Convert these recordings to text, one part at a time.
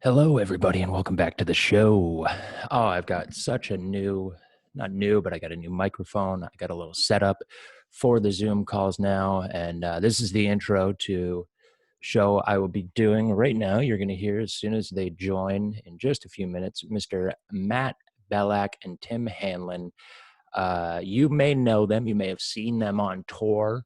Hello, everybody, and welcome back to the show. Oh, I've got such a not new, but I got a new microphone. I got a little setup for the Zoom calls now, and this is the intro to show I will be doing right now. You're going to hear as soon as they join in just a few minutes, Mr. Matt Bellak and Tim Hanlon. You may know them. You may have seen them on tour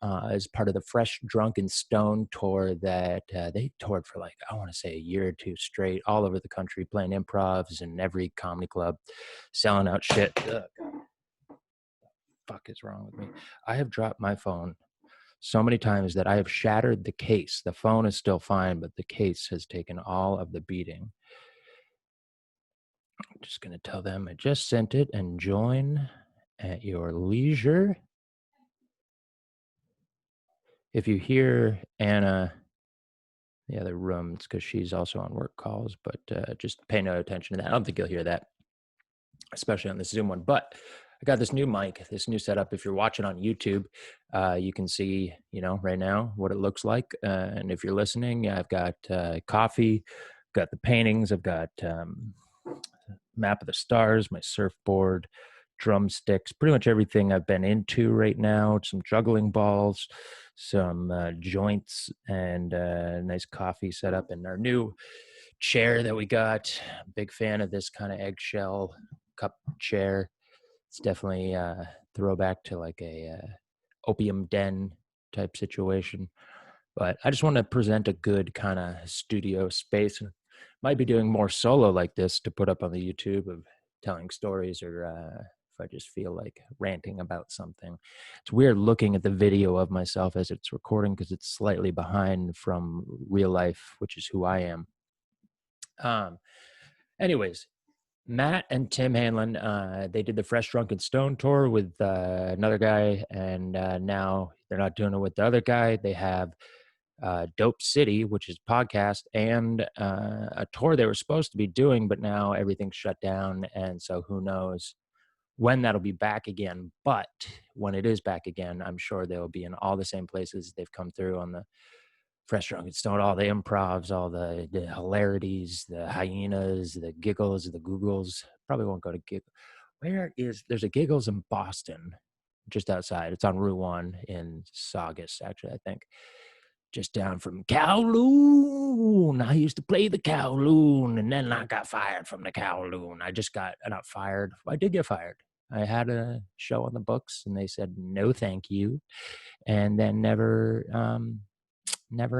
as part of the Fresh Drunk and Stone tour that they toured for I want to say a year or two straight, all over the country, playing improvs in every comedy club, selling out shit. Ugh, God. Fuck is wrong with me? I have dropped my phone so many times that I have shattered the case. The phone is still fine, but the case has taken all of the beating. I'm just going to tell them I just sent it and join at your leisure. If you hear Anna the other room, it's because she's also on work calls, but just pay no attention to that. I don't think you'll hear that, especially on this Zoom one. But I got this new mic, this new setup. If you're watching on YouTube, you can see, right now what it looks like. And if you're listening, I've got coffee, got the paintings, I've got map of the stars, my surfboard, drumsticks, pretty much everything I've been into right now, some juggling balls, some joints, and a nice coffee setup, and our new chair that we got. Big fan of this kind of eggshell cup chair. It's definitely a throwback to like a opium den type situation. But I just want to present a good kind of studio space. Might be doing more solo like this to put up on the YouTube of telling stories, or if I just feel like ranting about something. It's weird looking at the video of myself as it's recording because it's slightly behind from real life, which is who I am. Anyways, Matt and Tim Hanlon, they did the Fresh Drunk and Stone tour with another guy, and now they're not doing it with the other guy. They have Dope City, which is podcast, and a tour they were supposed to be doing, but now everything's shut down, and so who knows when that'll be back again. But when it is back again, I'm sure they'll be in all the same places they've come through on the Fresh Drunk and Stone, all the improvs, all the hilarities, the hyenas, the giggles, the googles. Probably won't go to giggle. There's a Giggles in Boston, just outside. It's on Route 1 in Saugus, actually, I think. Just down from Kowloon. I used to play the Kowloon, and then I got fired from the Kowloon. Not fired. I did get fired. I had a show on the books, and they said, no, thank you. And then never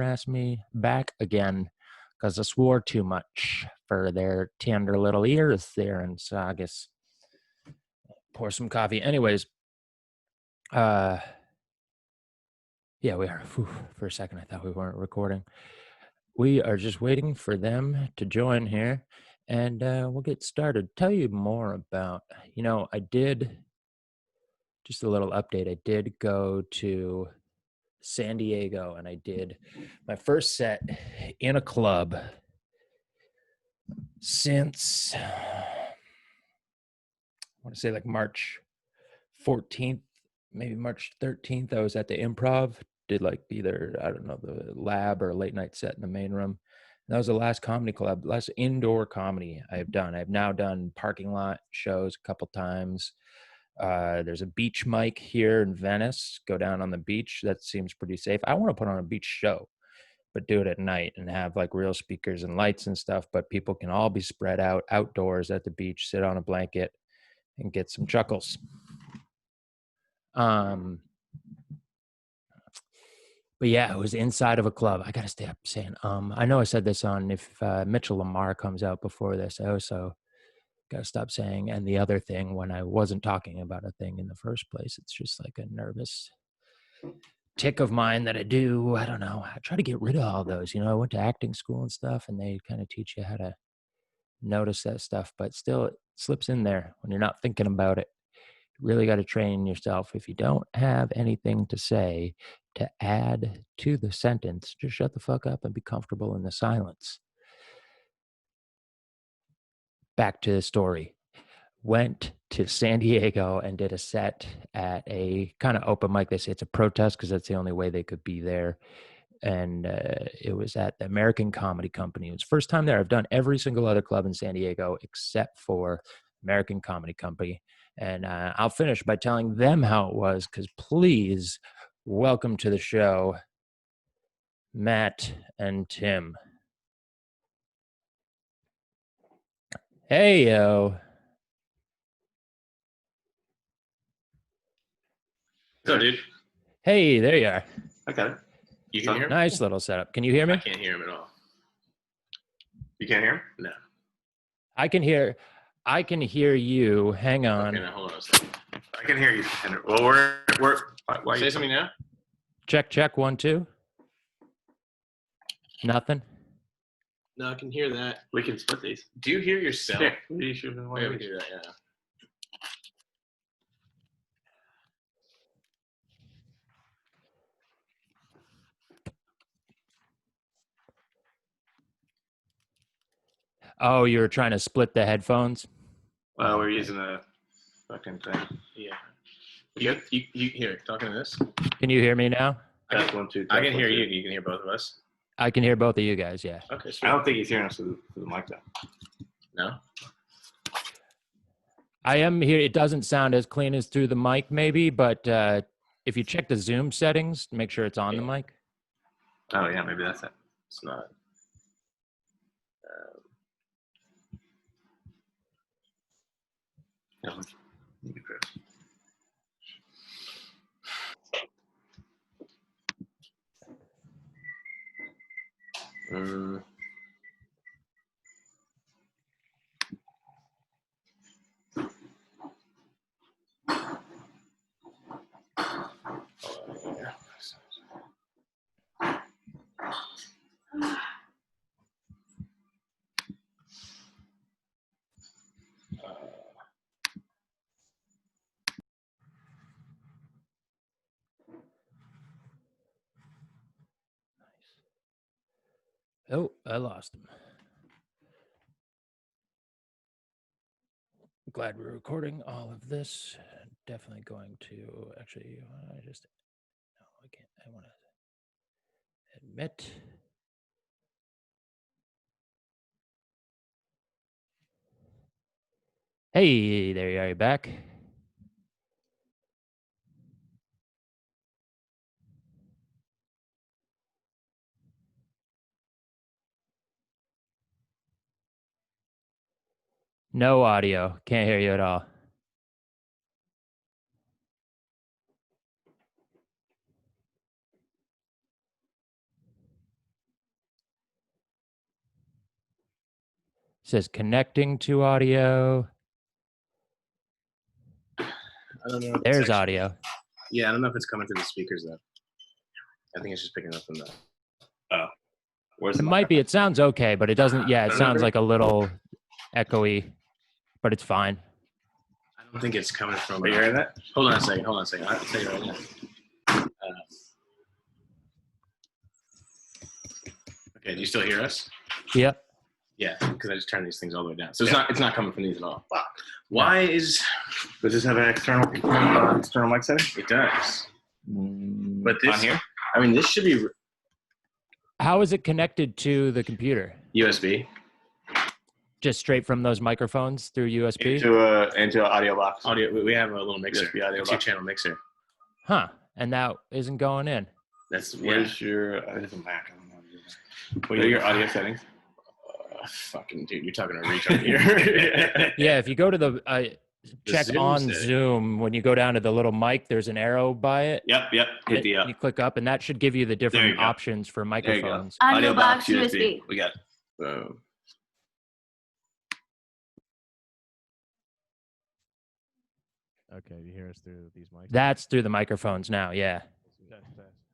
asked me back again because I swore too much for their tender little ears there in Saugus. Pour some coffee. Anyways, yeah, we are. For a second, I thought we weren't recording. We are just waiting for them to join here, and we'll get started. Tell you more about, I did, just a little update. I did go to San Diego, and I did my first set in a club since, I want to say like March 14th, maybe March 13th. I was at the Improv, did like either, I don't know, the lab or a late night set in the main room. And that was the last comedy club, last indoor comedy I've done. I've now done parking lot shows a couple times. There's a beach mic here in Venice. Go down on the beach. That seems pretty safe. I want to put on a beach show, but do it at night and have like real speakers and lights and stuff. But people can all be spread out outdoors at the beach, sit on a blanket, and get some chuckles. But yeah, it was inside of a club. I gotta stop saying I know I said this on if Mitchell Lamar comes out before this. I also gotta stop saying and the other thing when I wasn't talking about a thing in the first place. It's just like a nervous tick of mine that I do. I don't know. I try to get rid of all those. I went to acting school and stuff, and they kind of teach you how to notice that stuff, but still it slips in there when you're not thinking about it. You really got to train yourself. If you don't have anything to say to add to the sentence, just shut the fuck up and be comfortable in the silence. Back to the story. Went to San Diego and did a set at a kind of open mic. They say it's a protest because that's the only way they could be there. and it was at the American Comedy Company. It was the first time there. I've done every single other club in San Diego except for American Comedy Company. And I'll finish by telling them how it was, because please welcome to the show, Matt and Tim. Hey, yo. So, dude. Hey, there you are. I got it. You can hear him? Nice little setup. Can you hear me? I can't hear him at all. You can't hear him? No. I can hear you. Hang on. Okay, now hold on a second. I can hear you. Well, why say something now? Check 1 2. Nothing. No, I can hear that. We can split these. Do you hear yourself? Yeah. You should have we hear that, yeah. Oh, you were trying to split the headphones? Well, we're using a fucking thing. Yeah. You here, talking to this? Can you hear me now? That's 1 2. I can hear you. You can hear both of us? I can hear both of you guys, yeah. Okay, sure. I don't think he's hearing us through the mic, though. No? I am here. It doesn't sound as clean as through the mic, maybe, but if you check the Zoom settings, make sure it's on the mic. Oh, yeah, maybe that's it. It's not. Oh, I lost him. I'm glad we're recording all of this. Definitely going to actually. No, I can't. I want to admit. Hey, there you are. You're back. No audio. Can't hear you at all. It says connecting to audio. I don't know. There's audio. Yeah, I don't know if it's coming through the speakers, though. I think it's just picking up from the. Oh. It might be. It sounds okay, but it doesn't. Yeah, it sounds like a little echoey, but it's fine. I don't think it's coming from. Are you hearing that? Hold on a second. I'll tell you right now. Okay, do you still hear us? Yep. Yeah, because I just turned these things all the way down, so it's not coming from these at all. Fuck. Why is? Does this have an external mic setting? It does. But this on here, I mean, this should be. How is it connected to the computer? USB. Just straight from those microphones through USB? Into an audio box. We have a little mixer. USB audio box. 2-channel mixer. Huh. And that isn't going in. Where's your... It's a Mac. I don't know. What are your audio settings? Fucking dude, you're talking to a retard here. Yeah, if you go to the... check Zoom on setting. Zoom. When you go down to the little mic, there's an arrow by it. Yep. Hit the up. You click up, and that should give you the different options for microphones. Audio box USB. We got it. Okay, you hear us through these mics? That's through the microphones now, yeah.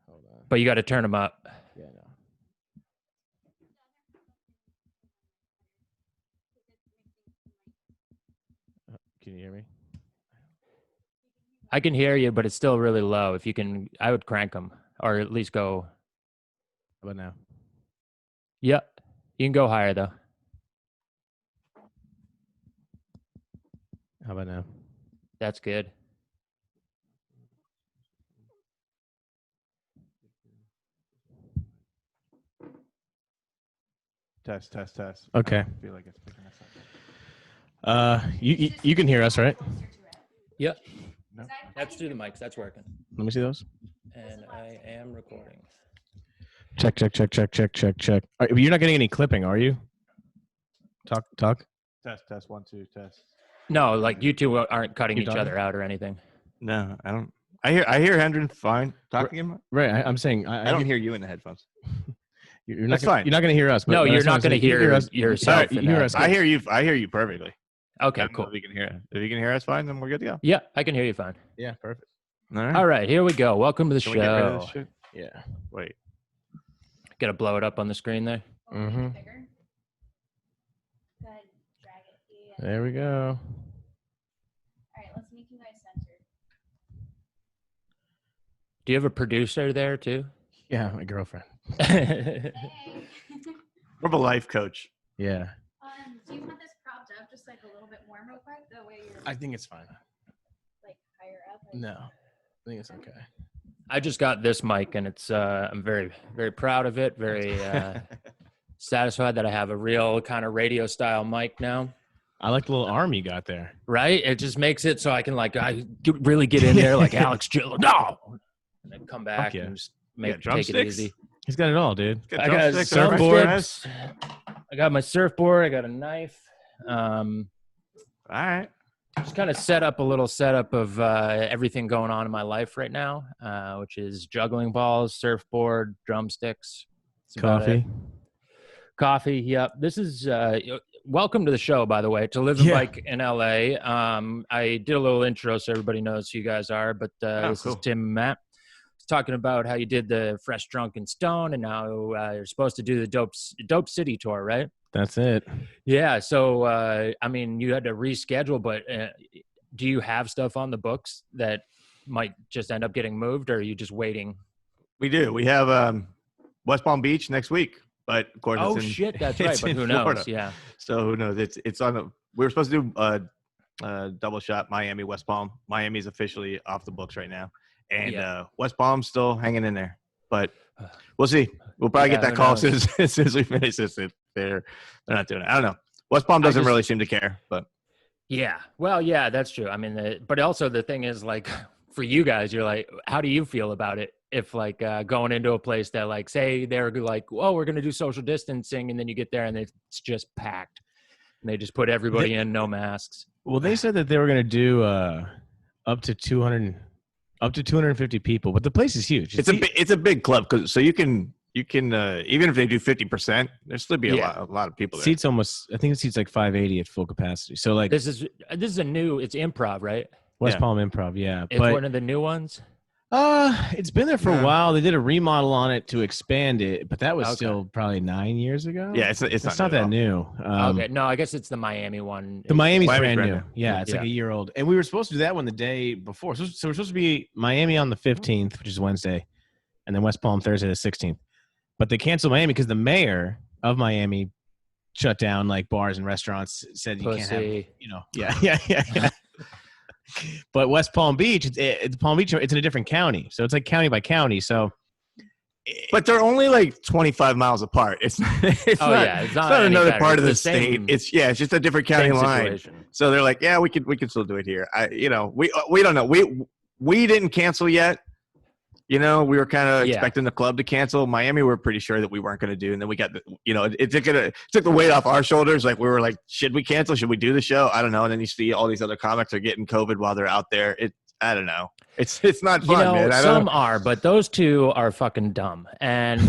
Hold on. But you got to turn them up. Yeah, no. Can you hear me? I can hear you, but it's still really low. If you can, I would crank them, or at least go. How about now? Yep. You can go higher, though. How about now? That's good. Test. Okay. I feel like it's picking us up. You can hear us, right? Yep. No. That's through the mics. That's working. Let me see those. And I am recording. Check. You're not getting any clipping, are you? Talk. Test. 1, 2, test. No, like you two aren't cutting You each talking? other out or anything. No, I don't. I hear Hendren fine talking him. Right. I'm saying I don't hear you in the headphones. You're not. That's fine. You're not going to hear us. No, you're not going to hear us. yourself. You hear us. I hear you. I hear you perfectly. Okay, I don't know cool. If you can hear. If you can hear us fine, then we're good to go. Yeah, I can hear you fine. Yeah, perfect. All right, here we go. Welcome to the Can we get rid of show. this shit? Yeah. Wait. Got to blow it up on the screen there. Mm-hmm. Go ahead, drag it. Yeah. There we go. All right, let's make you guys centered. Do you have a producer there too? Yeah, my girlfriend. Hey. We're a life coach. Yeah. Do you want this propped up just like a little bit more real quick? The way you're I think it's fine. like higher up. No, I think it's okay. I just got this mic, and it's I'm very, very proud of it. Very satisfied that I have a real kind of radio style mic now. I like the little arm you got there. Right? It just makes it so I can really get in there like Alex Jill. No, and then come back yeah. and just take it drumsticks? easy. He's got it all, dude. I got a surfboard. I got my surfboard. I got a knife. All right. Just kind of set up a little setup of everything going on in my life right now, which is juggling balls, surfboard, drumsticks. That's about it. Coffee. Yep. This is welcome to the show, by the way, to Live and Bike in LA. I did a little intro so everybody knows who you guys are, but this is Tim and Matt. Talking about how you did the Fresh Drunk and Stone, and now you're supposed to do the Dope City tour, right? That's it. Yeah. So, I mean, you had to reschedule, but do you have stuff on the books that might just end up getting moved, or are you just waiting? We do. We have West Palm Beach next week, but of course, Oh it's in, shit, that's right. But who Florida. knows? Yeah. So who knows? It's on the. We were supposed to do double shot Miami West Palm. Miami's officially off the books right now, and West Palm's still hanging in there. But we'll see. We'll probably get that call as soon as we finish this. They're not doing it. I don't know. West Palm doesn't really seem to care, but yeah. Well, yeah, that's true. I mean, but also the thing is, like, for you guys, you're like, how do you feel about it? If like going into a place that, like, say they're like, oh, we're going to do social distancing, and then you get there and it's just packed, and they just put everybody in, no masks. Well, they said that they were going to do up to 250 people, but the place is huge. It's a big club so you can even if they do 50%, there'll still be a lot of people there. Seats almost. I think it seats like 580 at full capacity. So like this is a new. It's improv, right? West Palm Improv, yeah. It's one of the new ones. It's been there for a while. They did a remodel on it to expand it, but that was still probably 9 years ago. Yeah, it's not that new. Okay, no, I guess it's the Miami one. The Miami's brand new. Yeah, it's like a year old, and we were supposed to do that one the day before. So we're supposed to be Miami on the 15th, which is Wednesday, and then West Palm Thursday the 16th. But they canceled Miami because the mayor of Miami shut down like bars and restaurants. Said you can't have, yeah. But West Palm Beach, it's Palm Beach. It's in a different county, so it's like county by county. So, but they're only like 25 miles apart. It's not another part of the state. It's just a different county line. So they're like, yeah, we could still do it here. We don't know. We didn't cancel yet. We were kind of expecting the club to cancel. Miami, we were pretty sure that we weren't going to do. And then we got, it took the weight off our shoulders. Like we were like, should we cancel? Should we do the show? I don't know. And then you see all these other comics are getting COVID while they're out there. I don't know. It's not fun, man. Some are, but those two are fucking dumb. And you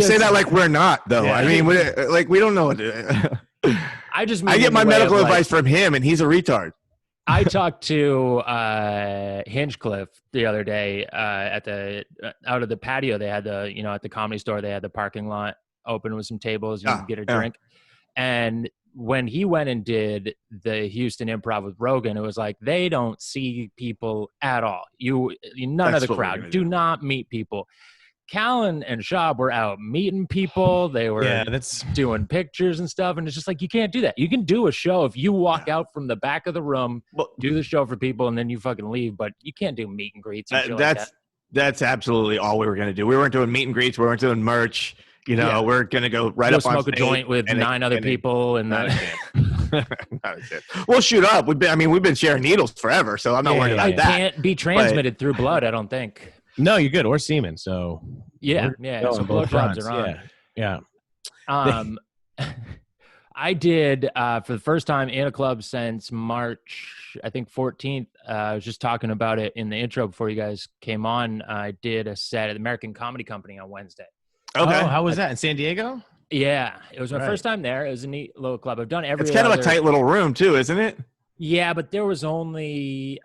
say that like we're not, though. Yeah. I mean, we don't know. I get my medical advice from him, and he's a retard. I talked to Hinchcliffe the other day out of the patio. They had at the Comedy Store, they had the parking lot open with some tables. You could get a drink. And when he went and did the Houston Improv with Rogan, it was like they don't see people at all. None of the crowd do not meet people. Callan and Schaub were out meeting people. They were doing pictures and stuff. And it's just like, you can't do that. You can do a show if you walk out from the back of the room, do the show for people, and then you fucking leave. But you can't do meet and greets. And that's absolutely all we were going to do. We weren't doing meet and greets. We weren't doing merch. You know, we're gonna go right up on smoke a stage joint with 9 other people, and not a chance. We'll shoot up. We've been sharing needles forever, so I'm not worried about it that. can't be transmitted through blood, I don't think. No, you're good, or semen. So yeah. So blowjobs are on. Yeah. I did for the first time in a club since March, I think 14th. I was just talking about it in the intro before you guys came on. I did a set at the American Comedy Company on Wednesday. Okay. Oh, how was that in San Diego? Yeah, it was my first time there. It was a neat little club. I've done every. It's kind of a tight little room too, isn't it? Yeah, but there was only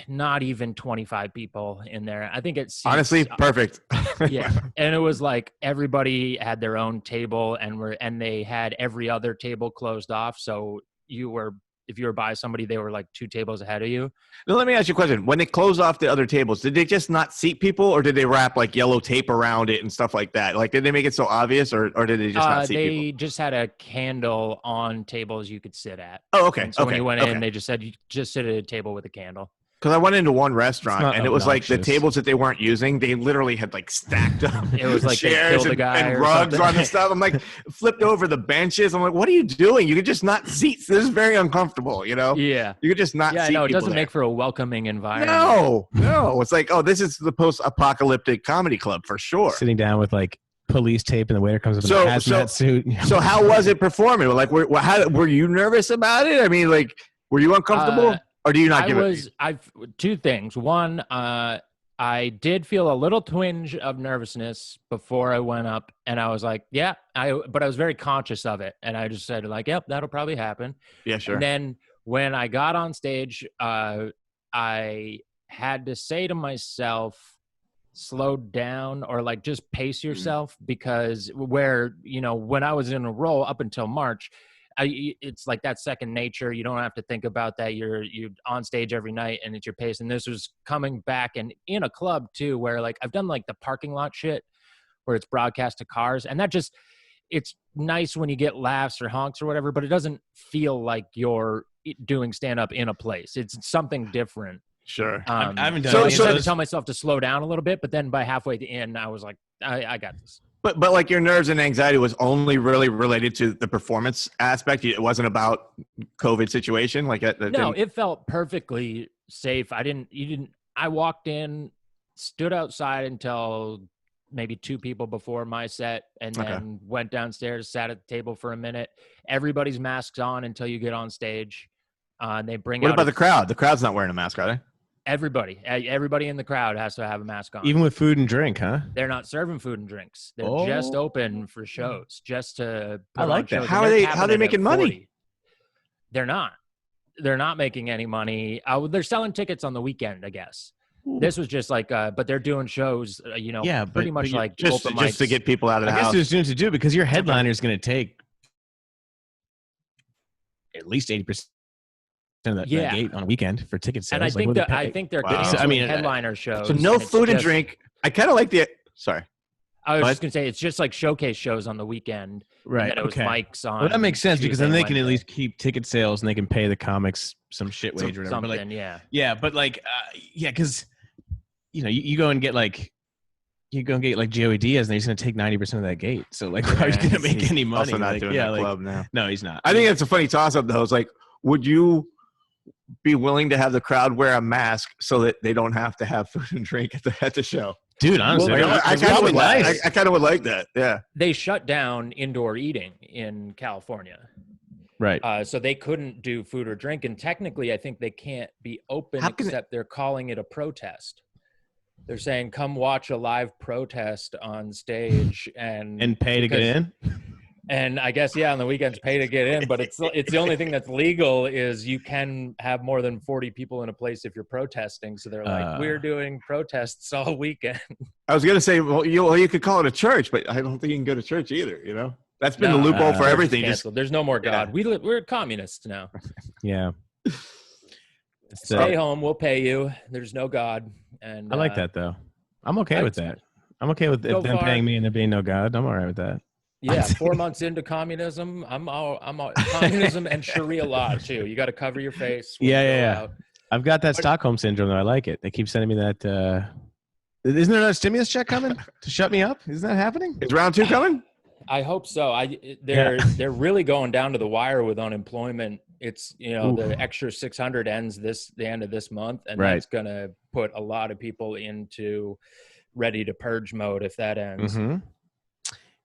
not even 25 people in there. I think it's honestly perfect. Yeah, and it was like everybody had their own table, and they had every other table closed off. So if you were by somebody, they were like 2 tables ahead of you. Now, let me ask you a question. When they closed off the other tables, did they just not seat people, or did they wrap like yellow tape around it and stuff like that? Like, did they make it so obvious, or did they just not seat people? They just had a candle on tables you could sit at. Oh, okay. And so when you went in, they just said you just sit at a table with a candle. Because I went into one restaurant and it was like the tables that they weren't using, they literally had like stacked up. It was like chairs and rugs on the stuff. I'm like, flipped over the benches. I'm like, what are you doing? You could just not seat. This is very uncomfortable, you know? Yeah. You could just not seat. Yeah, no, it doesn't make for a welcoming environment. No. It's like, oh, this is the post-apocalyptic comedy club for sure. Sitting down with like police tape and the waiter comes up in a hazmat suit. So how was it performing? Like, were you nervous about it? I mean, like, were you uncomfortable? Or do you not give it? Two things. One, I did feel a little twinge of nervousness before I went up, and I was like, but I was very conscious of it, and I just said like, yep, that'll probably happen. Yeah, sure. And then when I got on stage, I had to say to myself, slow down, or like just pace yourself, because when I was in a role up until March, it's like that second nature. You don't have to think about that. You're on stage every night, and it's your pace. And this was coming back, and in a club too, where like I've done like the parking lot shit where it's broadcast to cars, and that just, it's nice when you get laughs or honks or whatever, but it doesn't feel like you're doing stand up in a place. It's something different. Sure. I haven't done it. So I had to tell myself to slow down a little bit, but then by halfway in, I was like, I got this. But like your nerves and anxiety was only really related to the performance aspect. It wasn't about COVID situation. Like no, it felt perfectly safe. I walked in, stood outside until maybe 2 people before my set, and then went downstairs, sat at the table for a minute. Everybody's masks on until you get on stage. They bring. What about the crowd? The crowd's not wearing a mask, are they? Everybody in the crowd has to have a mask on. Even with food and drink, huh? They're not serving food and drinks. They're just open for shows, just to put I like that. How are they making money? They're not making any money. They're selling tickets on the weekend, I guess. Ooh. This was just like, but they're doing shows, pretty much like just open mics. To get people out of the house. I guess there's soon to do, because your headliner is going to take at least 80% of that gate on a weekend for ticket sales. And I think they're canceling headliner shows. So no food and drink. I kind of like sorry. I was just going to say, it's just like showcase shows on the weekend. Right. And it was mics on. Well, that makes sense, because then they can Wednesday. at least keep ticket sales, and they can pay the comics some shit wage or whatever. Something, Yeah, but like, because, you go and get like, Joey Diaz, and he's going to take 90% of that gate. So like, how are you going to make any money? Also not doing that club now. No, he's not. I think it's a funny toss-up, though. It's like, would you be willing to have the crowd wear a mask so that they don't have to have food and drink at the show? Dude, honestly, I kind of would like that. Yeah. They shut down indoor eating in California. Right. So they couldn't do food or drink. And technically, I think they can't be open except they're calling it a protest. They're saying, come watch a live protest on stage and pay to get in. And I guess, on the weekends pay to get in, but it's the only thing that's legal is you can have more than 40 people in a place if you're protesting. So they're like, we're doing protests all weekend. I was going to say, well, you could call it a church, but I don't think you can go to church either, That's been the loophole for everything. There's no more God. We're communists now. Yeah. Stay home. We'll pay you. There's no God. And I like that, though. I'm okay with that. I'm okay with them paying me and there being no God. I'm all right with that. Yeah, 4 months into communism, I'm all communism and Sharia law too. You got to cover your face. Yeah. I've got that Stockholm syndrome though. I like it. They keep sending me that. Isn't there another stimulus check coming to shut me up? Isn't that happening? Is round 2 coming? I hope so. They're really going down to the wire with unemployment. It's the extra 600 ends the end of this month, and that's gonna put a lot of people into ready to purge mode if that ends. Mm-hmm.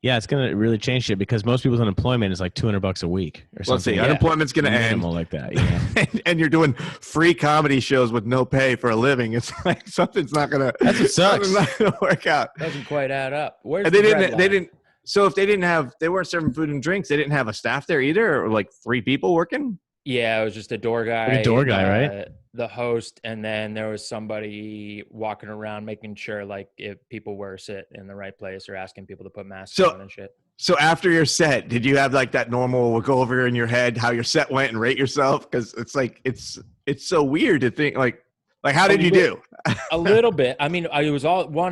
Yeah, it's gonna really change shit because most people's unemployment is like $200 a week or something. Unemployment's gonna end like that. Yeah. and you're doing free comedy shows with no pay for a living. It's like something's not gonna. That's what sucks. Something's not gonna work out. Doesn't quite add up. Where's and they didn't. So if they weren't serving food and drinks, they didn't have a staff there either, or like 3 people working. Yeah, it was just a door guy. Right? The host, and then there was somebody walking around making sure like if people were sit in the right place or asking people to put masks on and shit. So after your set, did you have like that normal go over in your head how your set went and rate yourself? Because it's like it's so weird to think like how did you do? A little bit. I mean, I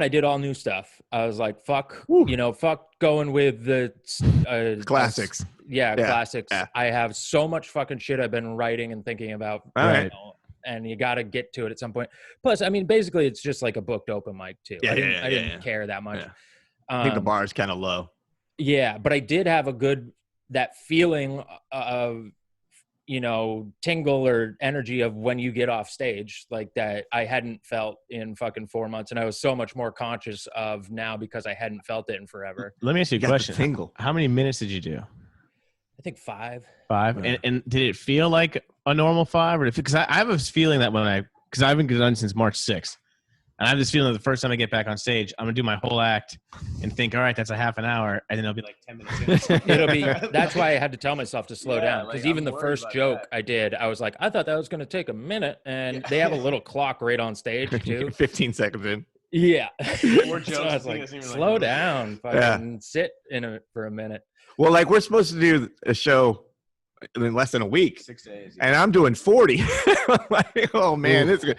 did all new stuff. I was like, fuck, fuck going with the classics. Classics. Yeah. I have so much fucking shit I've been writing and thinking about. Right. And you got to get to it at some point. Plus, I mean, basically, it's just like a booked open mic too. I didn't care that much. Yeah. I think the bar is kind of low. Yeah, but I did have that feeling of, tingle or energy of when you get off stage, like that I hadn't felt in fucking 4 months. And I was so much more conscious of now because I hadn't felt it in forever. Let me ask you a question. Tingle. How many minutes did you do? I think 5. 5. Yeah. And did it feel like a normal 5? Or because I have a feeling that because I've been done since March 6th. And I have this feeling that the first time I get back on stage, I'm going to do my whole act and think, all right, that's a half an hour. And then it'll be like 10 minutes in. That's why I had to tell myself to slow down. Because even the first joke I did, I was like, I thought that was going to take a minute. And they have a little clock right on stage too. 15 seconds in. Yeah. More jokes. So I was like, slow down. Fucking sit in it for a minute. Well, like we're supposed to do a show in less than a week. 6 days. And I'm doing 40. Like, oh, man, this is good.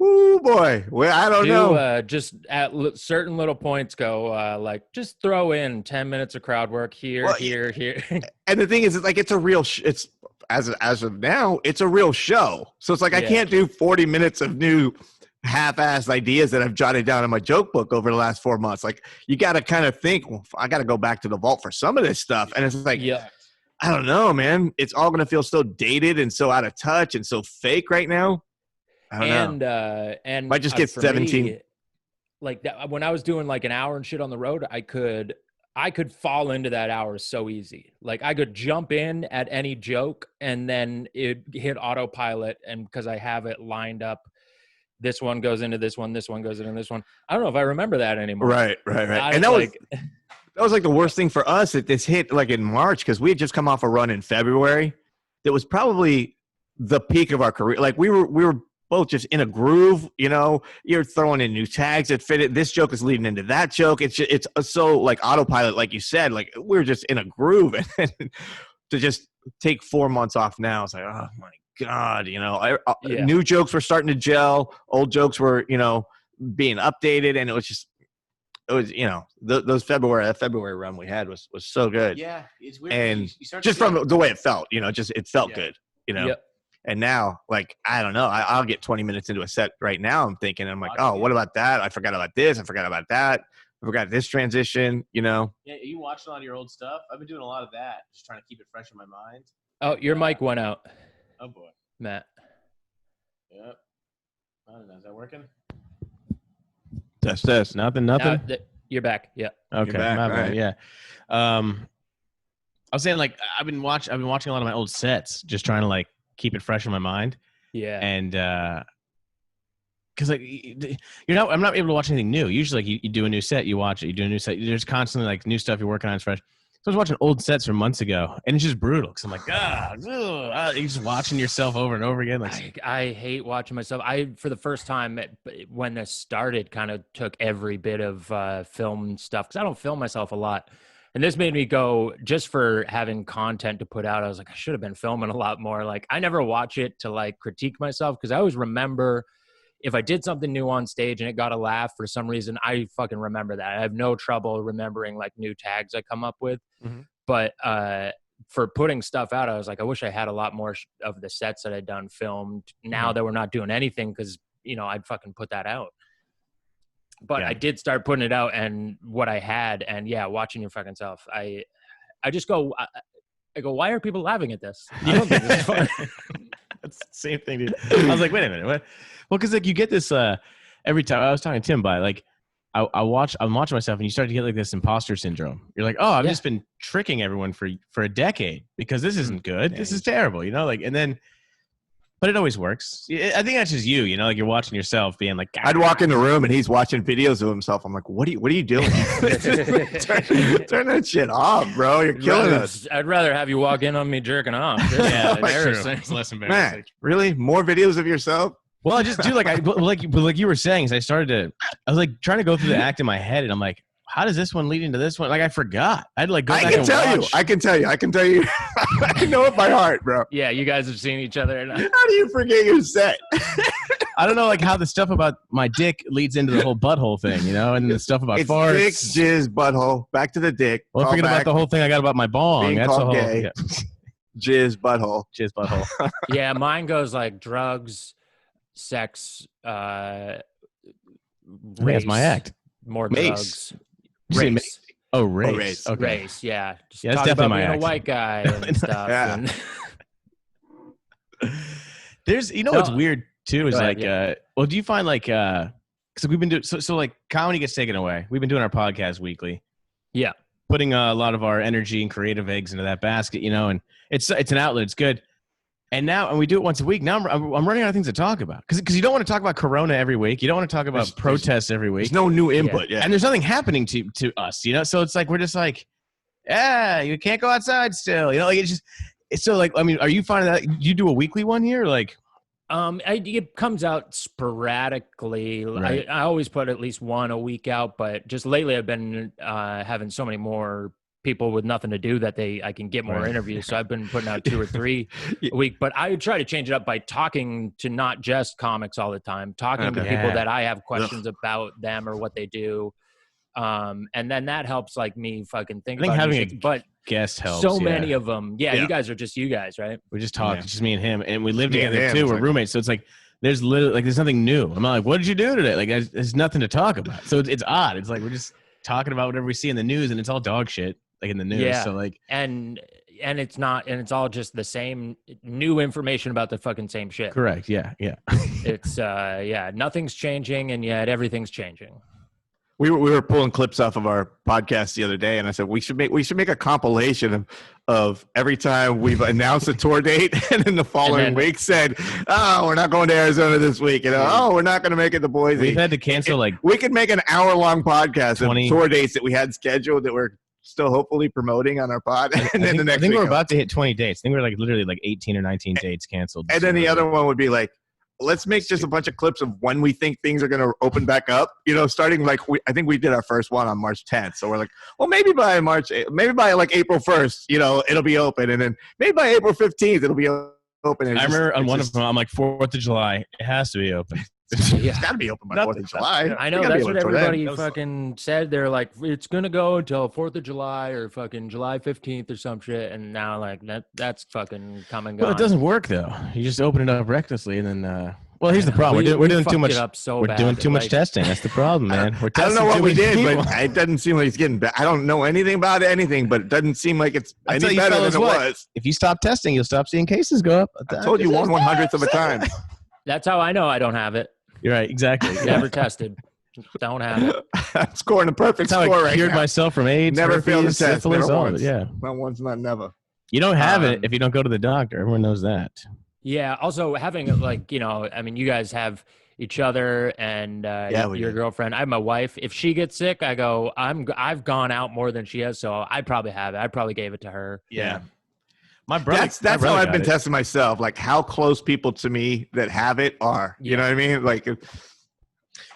Ooh, boy. Well, I don't know. Just at certain little points go, just throw in 10 minutes of crowd work here. And the thing is, it's a real it's as of now, it's a real show. So it's like I can't do 40 minutes of new half-assed ideas that I've jotted down in my joke book over the last 4 months. Like you got to kind of think, well, I got to go back to the vault for some of this stuff. And it's like, I don't know, man. It's all going to feel so dated and so out of touch and so fake right now. I don't know. And might just get 17. Me, like that, when I was doing like an hour and shit on the road, I could fall into that hour so easy. Like I could jump in at any joke and then it hit autopilot. And because I have it lined up, this one goes into this one, this one goes into this one. I don't know if I remember that anymore. Right. And that was like the worst thing for us that this hit like in March because we had just come off a run in February. That was probably the peak of our career. Like we were both just in a groove, you're throwing in new tags that fit it. This joke is leading into that joke. It's so like autopilot, like you said, like we're just in a groove. And to just take 4 months off now, it's like, oh my God, new jokes were starting to gel. Old jokes were, being updated. And it was those February run we had was so good. Yeah. It's weird. And just from the way it felt, it felt good, Yep. And now, like, I don't know. I'll get 20 minutes into a set right now. I'm like, oh, what about that? I forgot about this. I forgot about that. I forgot this transition, Yeah, you watching a lot of your old stuff? I've been doing a lot of that, just trying to keep it fresh in my mind. Oh, your mic went out. Oh, boy. Matt. Yep. I don't know. Is that working? Test. Nothing. You're back. Yeah. Okay. Back, my bad. right. Yeah. I was saying, like, I've been watching a lot of my old sets, just trying to, like, keep it fresh in my mind. Yeah. And because like I'm not able to watch anything new. Usually, like you do a new set, you watch it. You do a new set. There's constantly like new stuff you're working on. It's fresh. So I was watching old sets from months ago, and it's just brutal. Because I'm like, you're just watching yourself over and over again. Like I hate watching myself. For the first time when this started, kind of took every bit of film stuff because I don't film myself a lot. And this made me go, just for having content to put out, I was like, I should have been filming a lot more. Like, I never watch it to, like, critique myself because I always remember if I did something new on stage and it got a laugh for some reason, I fucking remember that. I have no trouble remembering, like, new tags I come up with. Mm-hmm. But for putting stuff out, I was like, I wish I had a lot more of the sets that I'd done filmed now that we're not doing anything because, I'd fucking put that out. But I did start putting it out and what I had, and watching your fucking self. I just go, I go, why are people laughing at this? I don't think this is funny. That's the same thing, dude. I was like, wait a minute. What? Well, because like you get this every time. I was talking to Tim about it, like I'm watching myself, and you start to get like this imposter syndrome. You're like, oh, I've just been tricking everyone for a decade because this isn't good. This is terrible, like, and then. But it always works. I think that's just you, like you're watching yourself being like, I'd walk in the room and he's watching videos of himself. I'm like, what are you doing? turn that shit off, bro. You're killing us. I'd rather have you walk in on me jerking off. It's less embarrassing. Man, really? More videos of yourself? Well, I just do like you were saying, I was like trying to go through the act in my head, and I'm like, how does this one lead into this one? Like, I forgot. I'd like go back and watch. I can tell you. I know it by heart, bro. Yeah, you guys have seen each other. How do you forget your set? I don't know, like how the stuff about my dick leads into the whole butthole thing, and the stuff about farts. Dick, jizz, butthole. Back to the dick. Well, forget about the whole thing I got about my bong. That's the whole. Gay. Yeah. Jizz, butthole. Jizz, butthole. Yeah, mine goes like drugs, sex, race. That's my act. More Mace. drugs. Race. Oh, race. Okay. Okay. Race, yeah. Just that's talk definitely about my being act. a white guy and stuff. Yeah. There's, what's weird too is like, well, do you find like, because we've been doing, so like comedy gets taken away. We've been doing our podcast weekly. Yeah. Putting a lot of our energy and creative eggs into that basket, and it's an outlet. It's good. And now, and we do it once a week. Now I'm running out of things to talk about because you don't want to talk about Corona every week. You don't want to talk about protests every week. There's no new input. Yeah. And there's nothing happening to us, So it's like, we're just like, you can't go outside still, like it's so like, I mean, are you finding that you do a weekly one here? Like, it comes out sporadically. Right. I always put at least one a week out, but just lately I've been having so many more people with nothing to do that I can get more interviews. So I've been putting out 2 or 3 a week, but I would try to change it up by talking to not just comics all the time, talking to people that I have questions about them or what they do. And then that helps like me fucking think about having shit. But guest helps. So many of them. Yeah, you guys are just you guys, right? We just talk. It's just me and him, and we live together too. We're roommates, so it's like there's literally like there's nothing new. I'm not like, what did you do today? Like there's nothing to talk about. So it's odd. It's like we're just talking about whatever we see in the news, and it's all dog shit like in the news. Yeah. So like and it's not, and it's all just the same new information about the fucking same shit. Correct. Yeah. It's nothing's changing, and yet everything's changing. We were pulling clips off of our podcast the other day, and I said we should make a compilation of every time we've announced a tour date, and then the following week said, "Oh, we're not going to Arizona this week," "Oh, we're not going to make it to Boise." We've had to cancel we could make an hour-long podcast of tour dates that we had scheduled that we're still hopefully promoting on our pod, and then the next. I think we're about to hit 20 dates. I think we're like literally like 18 or 19 dates canceled. And then the other one would be like, let's make just a bunch of clips of when we think things are going to open back up, starting like I think we did our first one on March 10th. So we're like, well, maybe by like April 1st, it'll be open. And then maybe by April 15th, it'll be open. I remember on one of them, I'm like 4th of July. It has to be open. It's got to be open by 4th of July. I know that's what everybody fucking said. They're like, it's going to go until 4th of July or fucking July 15th or some shit. And now like that's fucking come and gone. Well, it doesn't work though. You just open it up recklessly and then, well, here's the problem. We're doing too much. We're doing too much testing. That's the problem, man. I don't know what we did, but it doesn't seem like it's getting better. I don't know anything about anything, but it doesn't seem like it's any better than it was. If you stop testing, you'll stop seeing cases go up. I told you 1/100th of a time. That's how I know I don't have it. You're right. Exactly. Never tested. Don't have it. I'm scoring a perfect score right now. I cured myself from AIDS. Never failed a test. Syphilis, never once. Yeah. Not once, not never. You don't have it if you don't go to the doctor. Everyone knows that. Yeah. Also, having like, I mean, you guys have each other and your girlfriend. I have my wife. If she gets sick, I go, I've gone out more than she has, so I probably have it. I probably gave it to her. Yeah. My brother. That's how I've been testing myself. Like how close people to me that have it are. You know what I mean? Like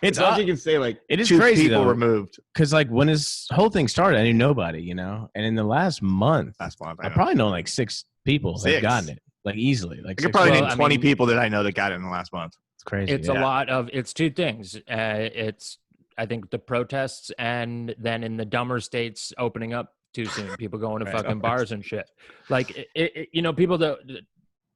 it's all you can say. Like it is 2 crazy people though, removed. Because like when this whole thing started, I knew nobody. And in the last month, I probably know like 6 people that have gotten it. Like easily. Like I could probably name 20 people that I know that got it in the last month. It's crazy. It's a lot of. It's 2 things. It's I think the protests, and then in the dumber states opening up too soon. People going to fucking bars and shit. Like, people that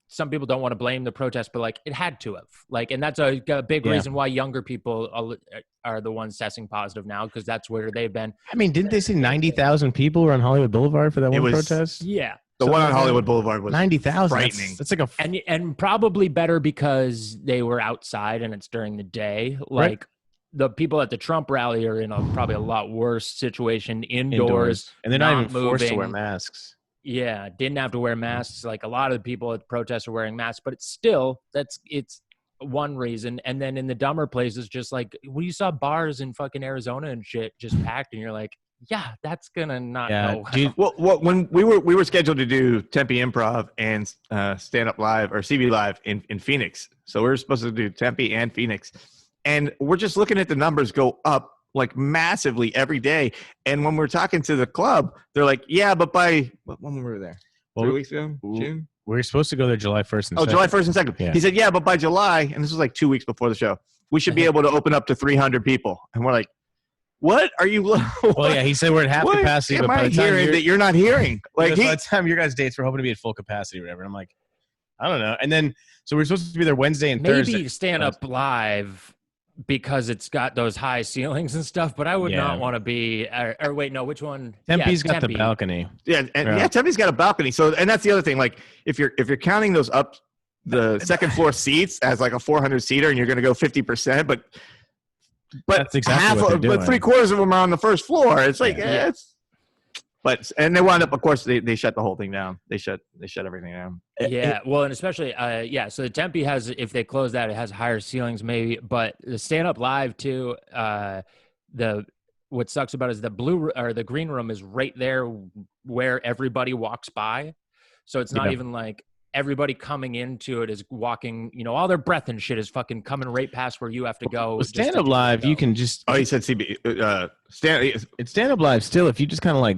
some people don't want to blame the protest, but like it had to have, like, and that's a big reason why younger people are the ones testing positive now, because that's where they've been. I mean, didn't they say 90,000 people were on Hollywood Boulevard for that one protest? Yeah. The one on Hollywood Boulevard was 90,000. frightening. That's like and probably better because they were outside and it's during the day. Like the people at the Trump rally are in probably a lot worse situation indoors. And they're not even forced to wear masks. Yeah, didn't have to wear masks. Like a lot of the people at the protests are wearing masks, but it's still it's one reason. And then in the dumber places, just like when you saw bars in fucking Arizona and shit just packed, and you're like, yeah, that's gonna not go well. Well, when we were scheduled to do Tempe Improv and Stand Up Live or CB Live in Phoenix, so we were supposed to do Tempe and Phoenix, and we're just looking at the numbers go up like massively every day. And when we're talking to the club, they're like, yeah, but by when were we there? 3 weeks ago, June. We were supposed to go there July 1st and 2nd. July 1st and 2nd. Yeah. He said, yeah, but by July, and this was like 2 weeks before the show, we should be able to open up to 300 people. And we're like, what are you? Well, yeah, he said we're at half capacity. But by the time that you're not hearing, like by the time your guys' dates, we're hoping to be at full capacity or whatever. And I'm like, I don't know. And then so we're supposed to be there Wednesday and Thursday. Maybe Stand Up Live because it's got those high ceilings and stuff. But I would not want to be. Or wait, no, which one? Tempe's got the balcony. Yeah, and Tempe's got a balcony. So, and that's the other thing. Like, if you're counting those up the second floor seats as like a 400 seater, and you're going to go 50%, but that's exactly but 3/4 of them are on the first floor. It's like and they wound up, of course, they shut the whole thing down. They shut everything down. Yeah, well, and especially so the Tempe has, if they close that, it has higher ceilings maybe, but the Stand Up Live too, what sucks about it is the green room is right there where everybody walks by. So it's not even like everybody coming into it is walking, all their breath and shit is fucking coming right past where you have to go. With Stand Up Live, you can just. Oh, he said CB. It's Stand Up Live still. If you just kind of like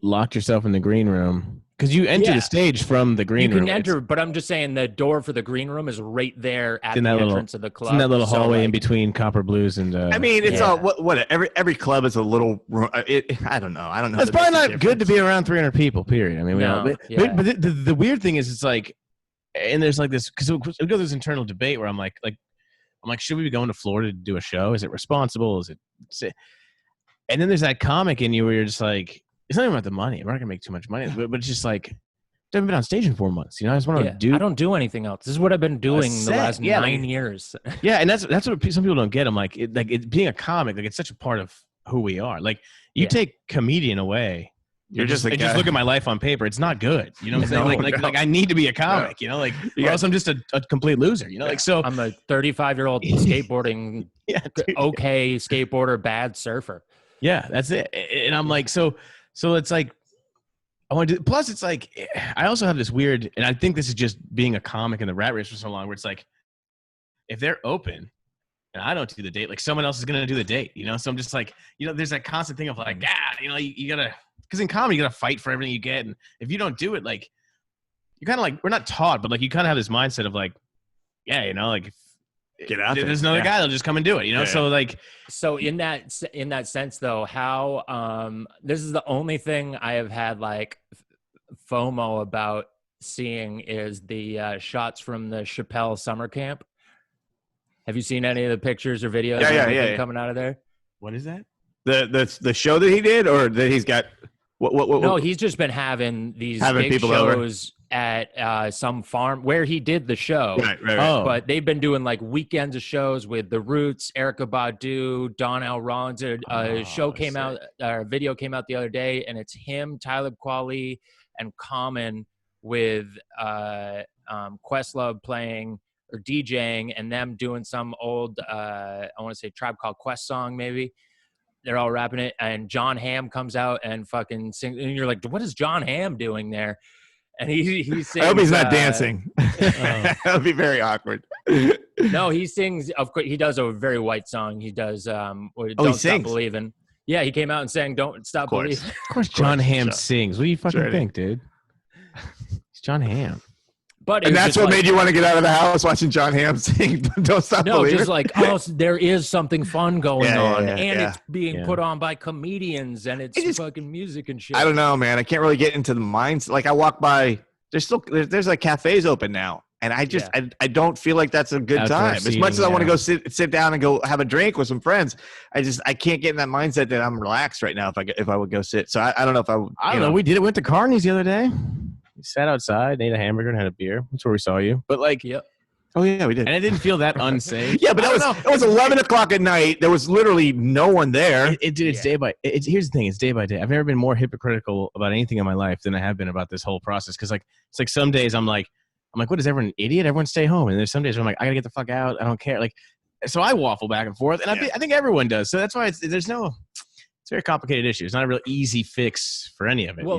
locked yourself in the green room, because you enter the stage from the green room. You can enter, but I'm just saying the door for the green room is right there at the entrance of the club. It's in that little hallway in between Copper Blues and. I mean, it's all what every club is a little. I don't know. It's probably not good to be around 300 people. Period. I mean, but the weird thing is, it's like, and there's like this, because we go this internal debate where I'm like, should we be going to Florida to do a show? Is it responsible? Is it? And then there's that comic in you where you're just like, it's not even about the money. I'm not gonna make too much money, but it's just like, I haven't been on stage in 4 months. I just want to do. I don't do anything else. This is what I've been doing the last 9 years. Yeah, and that's what some people don't get. I'm like, being a comic, like it's such a part of who we are. Like you take comedian away, you're just like, just look at my life on paper. It's not good. You know what I'm saying? Like I need to be a comic. Or else I'm just a complete loser. Like so. I'm a 35-year-old skateboarding, okay skateboarder, bad surfer. Yeah, that's it. And I'm like, so it's like, I want to do, plus it's like, I also have this weird, and I think this is just being a comic in the rat race for so long, where it's like, if they're open and I don't do the date, like someone else is going to do the date, So I'm just like, there's that constant thing of like, you gotta, because in comedy, you gotta fight for everything you get. And if you don't do it, like, you kind of like, we're not taught, but like, you kind of have this mindset of like, like, get out there. There's another guy that'll just come and do it, So like, so in that sense though, how this is the only thing I have had like FOMO about seeing is the shots from the Chappelle summer camp. Have you seen any of the pictures or videos? Yeah. Coming out of there. What is that? The show that he did, or that he's got? What? No, he's just been having these big shows at some farm where he did the show. Right. Oh. But they've been doing like weekends of shows with The Roots, Erykah Badu, Donnell Rollins. A video came out the other day, and it's him, Talib Kweli, and Common with Questlove playing or DJing, and them doing some old I want to say Tribe Called Quest song maybe. They're all rapping it, and John Hamm comes out and fucking sings, and you're like, what is John Hamm doing there? And he sings. I hope he's not dancing. That would be very awkward. No, he sings. Of course, he does a very white song. He does. Don't he Stop Believing. Yeah, he came out and sang "Don't Stop Believing." Of course, John Hamm sings. What do you fucking think, dude? It's John Hamm. And that's what made you want to get out of the house, watching John Hamm sing "Don't Stop Believing"? No, just like, there is something fun going on, and it's being put on by comedians, and it's fucking music and shit. I don't know, man. I can't really get into the minds. Like, I walk by there's like cafes open now. And I just I don't feel like that's a good Outdoor time. seating, As much as I want to go sit down and go have a drink with some friends, I can't get in that mindset that I'm relaxed right now if I would go sit. So I don't know if I would. I don't know. We did it. We went to Carney's the other day. We sat outside, ate a hamburger, and had a beer. That's where we saw you. But like, oh yeah, we did. And it didn't feel that unsafe. Yeah, but it was 11 o'clock at night. There was literally no one there. It's day by. Here's the thing. It's day by day. I've never been more hypocritical about anything in my life than I have been about this whole process. Because like it's like some days I'm like, what is everyone an idiot? Everyone stay home. And there's some days where I'm like, I gotta get the fuck out. I don't care. Like, so I waffle back and forth, and I think everyone does. So that's why it's a very complicated issue. It's not a real easy fix for any of it. Well,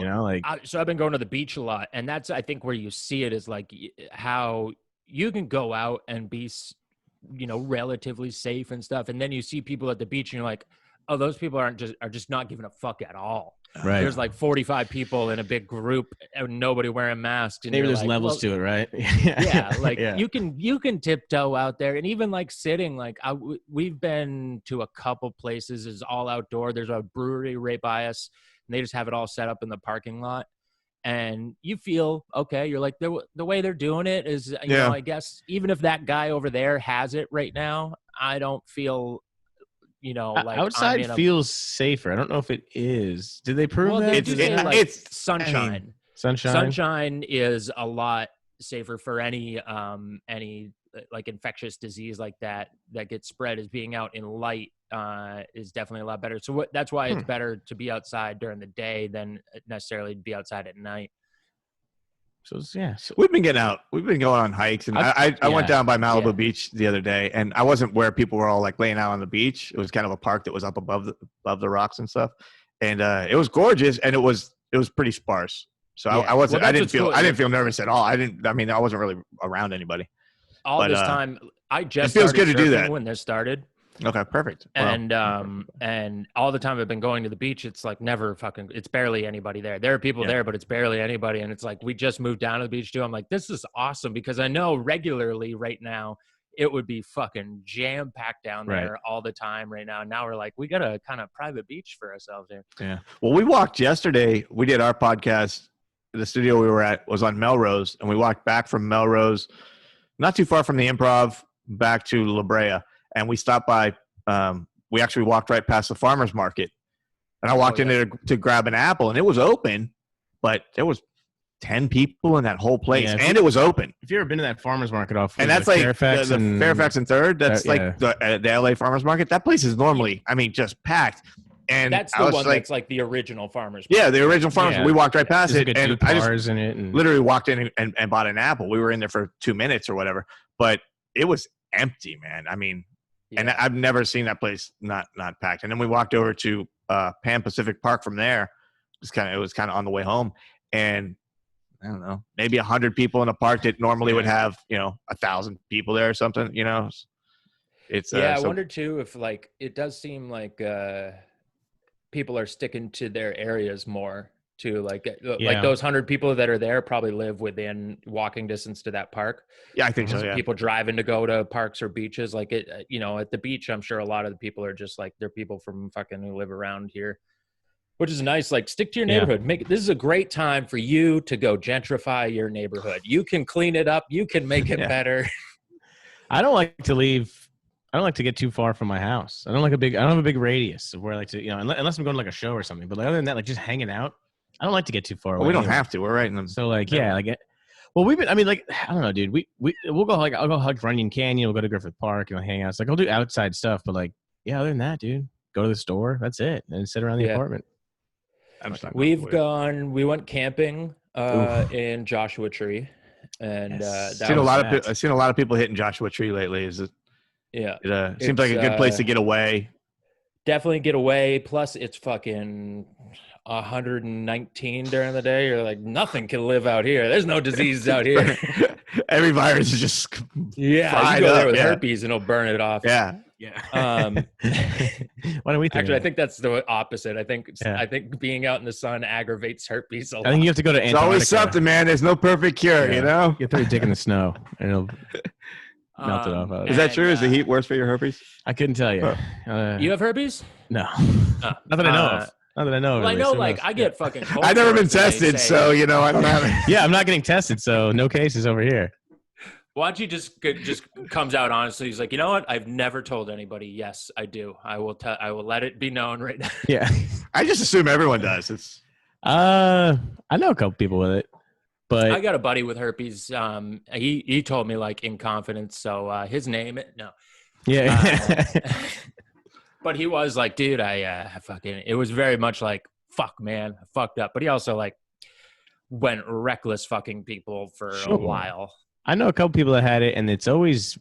so I've been going to the beach a lot, and that's I think where you see it is like how you can go out and be, relatively safe and stuff, and then you see people at the beach, and you're like, oh, those people are just not giving a fuck at all. Right. There's like 45 people in a big group and nobody wearing masks. And maybe there's levels to it, right? You can tiptoe out there, and even like sitting, like we've been to a couple places is all outdoor. There's a brewery right by us, and they just have it all set up in the parking lot. And you feel okay. You're like the way they're doing it is, I guess even if that guy over there has it right now, I don't feel. Like outside feels safer. I don't know if it is. Did they prove that? It's sunshine. Sunshine is a lot safer for any like infectious disease like that gets spread. As being out in light is definitely a lot better. So that's why it's better to be outside during the day than necessarily to be outside at night. So we've been getting out. We've been going on hikes, and I went down by Malibu Beach the other day, and I wasn't where people were all like laying out on the beach. It was kind of a park that was up above the rocks and stuff, and it was gorgeous, and it was pretty sparse. So I didn't feel nervous at all. I wasn't really around anybody. This time, I just it feels good to do that when this started. Okay, perfect. And all the time I've been going to the beach, it's like it's barely anybody there. There are people there, but it's barely anybody. And it's like, we just moved down to the beach too. I'm like, this is awesome, because I know regularly right now it would be fucking jam packed down there all the time right now. And now we're like, we got a kind of private beach for ourselves here. Yeah. Well, we walked yesterday. We did our podcast. The studio we were at was on Melrose, and we walked back from Melrose, not too far from the Improv, back to La Brea. And we stopped by, we actually walked right past the farmer's market. And I walked in there to grab an apple, and it was open, but there was 10 people in that whole place, and it was open. If you've ever been to that farmer's market and that's like Fairfax and Third, that's like the LA farmer's market. That place is normally, just packed. And that's the one that's like the original farmer's market. Yeah, the original farmer's market. We walked right past it, and I just literally walked in and bought an apple. We were in there for 2 minutes or whatever, but it was empty, man. And I've never seen that place not packed. And then we walked over to Pan Pacific Park from there. It was kind of on the way home, and I don't know, maybe 100 people in a park that normally would have 1,000 people there or something. It's I wonder too if like it does seem like people are sticking to their areas more too. Like those 100 people that are there probably live within walking distance to that park. Yeah, I think so. Yeah. People driving to go to parks or beaches, like it, at the beach, I'm sure a lot of the people are just like, they're people from fucking who live around here, which is nice. Like, stick to your neighborhood. This is a great time for you to go gentrify your neighborhood. You can clean it up. You can make it better. I don't like to get too far from my house. I don't have a big radius of where I like to, unless I'm going to like a show or something. But other than that, like just hanging out, I don't like to get too far away. We don't have to. We're right in them. So I don't know, dude. We'll go I'll go hug Runyon Canyon. We'll go to Griffith Park and hang out. It's like, I'll do outside stuff, but other than that, dude, go to the store. That's it. And sit around the apartment. We went camping in Joshua Tree, and I've seen a lot of people hitting Joshua Tree lately. It seems like a good place to get away. Definitely get away. Plus, it's fucking 119 during the day. You're like, nothing can live out here. There's no diseases out here. Every virus is just you go there with herpes and it'll burn it off. Yeah. Why do we think actually? I think that's the opposite. I think being out in the sun aggravates herpes a lot. I think you have to go to Antarctica. It's always something, man. There's no perfect cure, You have to throw your dick in the snow and it'll melt it off. Is that true? Is the heat worse for your herpes? I couldn't tell you. You have herpes? No. Not that I know of. Not that I know. Well, I at know, least. Who like, knows? I get fucking cold I've never been sores and they tested, say- so you know I don't have it. Yeah, I'm not getting tested, so no cases over here. Why don't you just comes out honestly? He's like, you know what? I've never told anybody. Yes, I do. I will let it be known right now. Yeah. I just assume everyone does. It's I know a couple people with it, but I got a buddy with herpes. He told me like in confidence. So his name, no. yeah. But he was like, dude, it was very much like, fuck, man, I fucked up. But he also like went reckless fucking people for a while. I know a couple people that had it, and it's always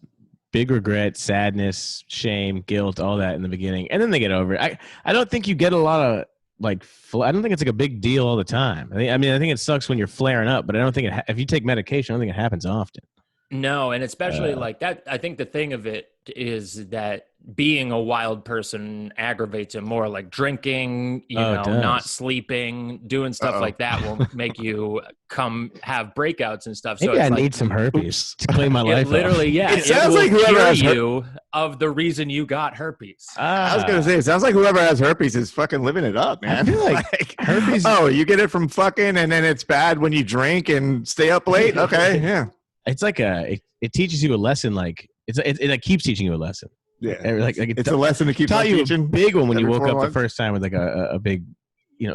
big regret, sadness, shame, guilt, all that in the beginning, and then they get over it. I don't think you get a lot of like. I don't think it's like a big deal all the time. I think it sucks when you're flaring up, but I don't think if you take medication, I don't think it happens often. No, and especially like that. I think the thing of it is that being a wild person aggravates it more. Like drinking, not sleeping, doing stuff like that will make you have breakouts and stuff. Maybe so I it's need some herpes to clean my life. Literally, yeah. It sounds will like whoever cure has you of the reason you got herpes. I was gonna say, it sounds like whoever has herpes is fucking living it up, man. I feel like herpes. Oh, you get it from fucking, and then it's bad when you drink and stay up late. Okay, yeah. It's like it teaches you a lesson. Like it like keeps teaching you a lesson. Yeah, like it's a lesson to keep taught you teaching. a big one when you every woke 4 up months. the first time with like a big,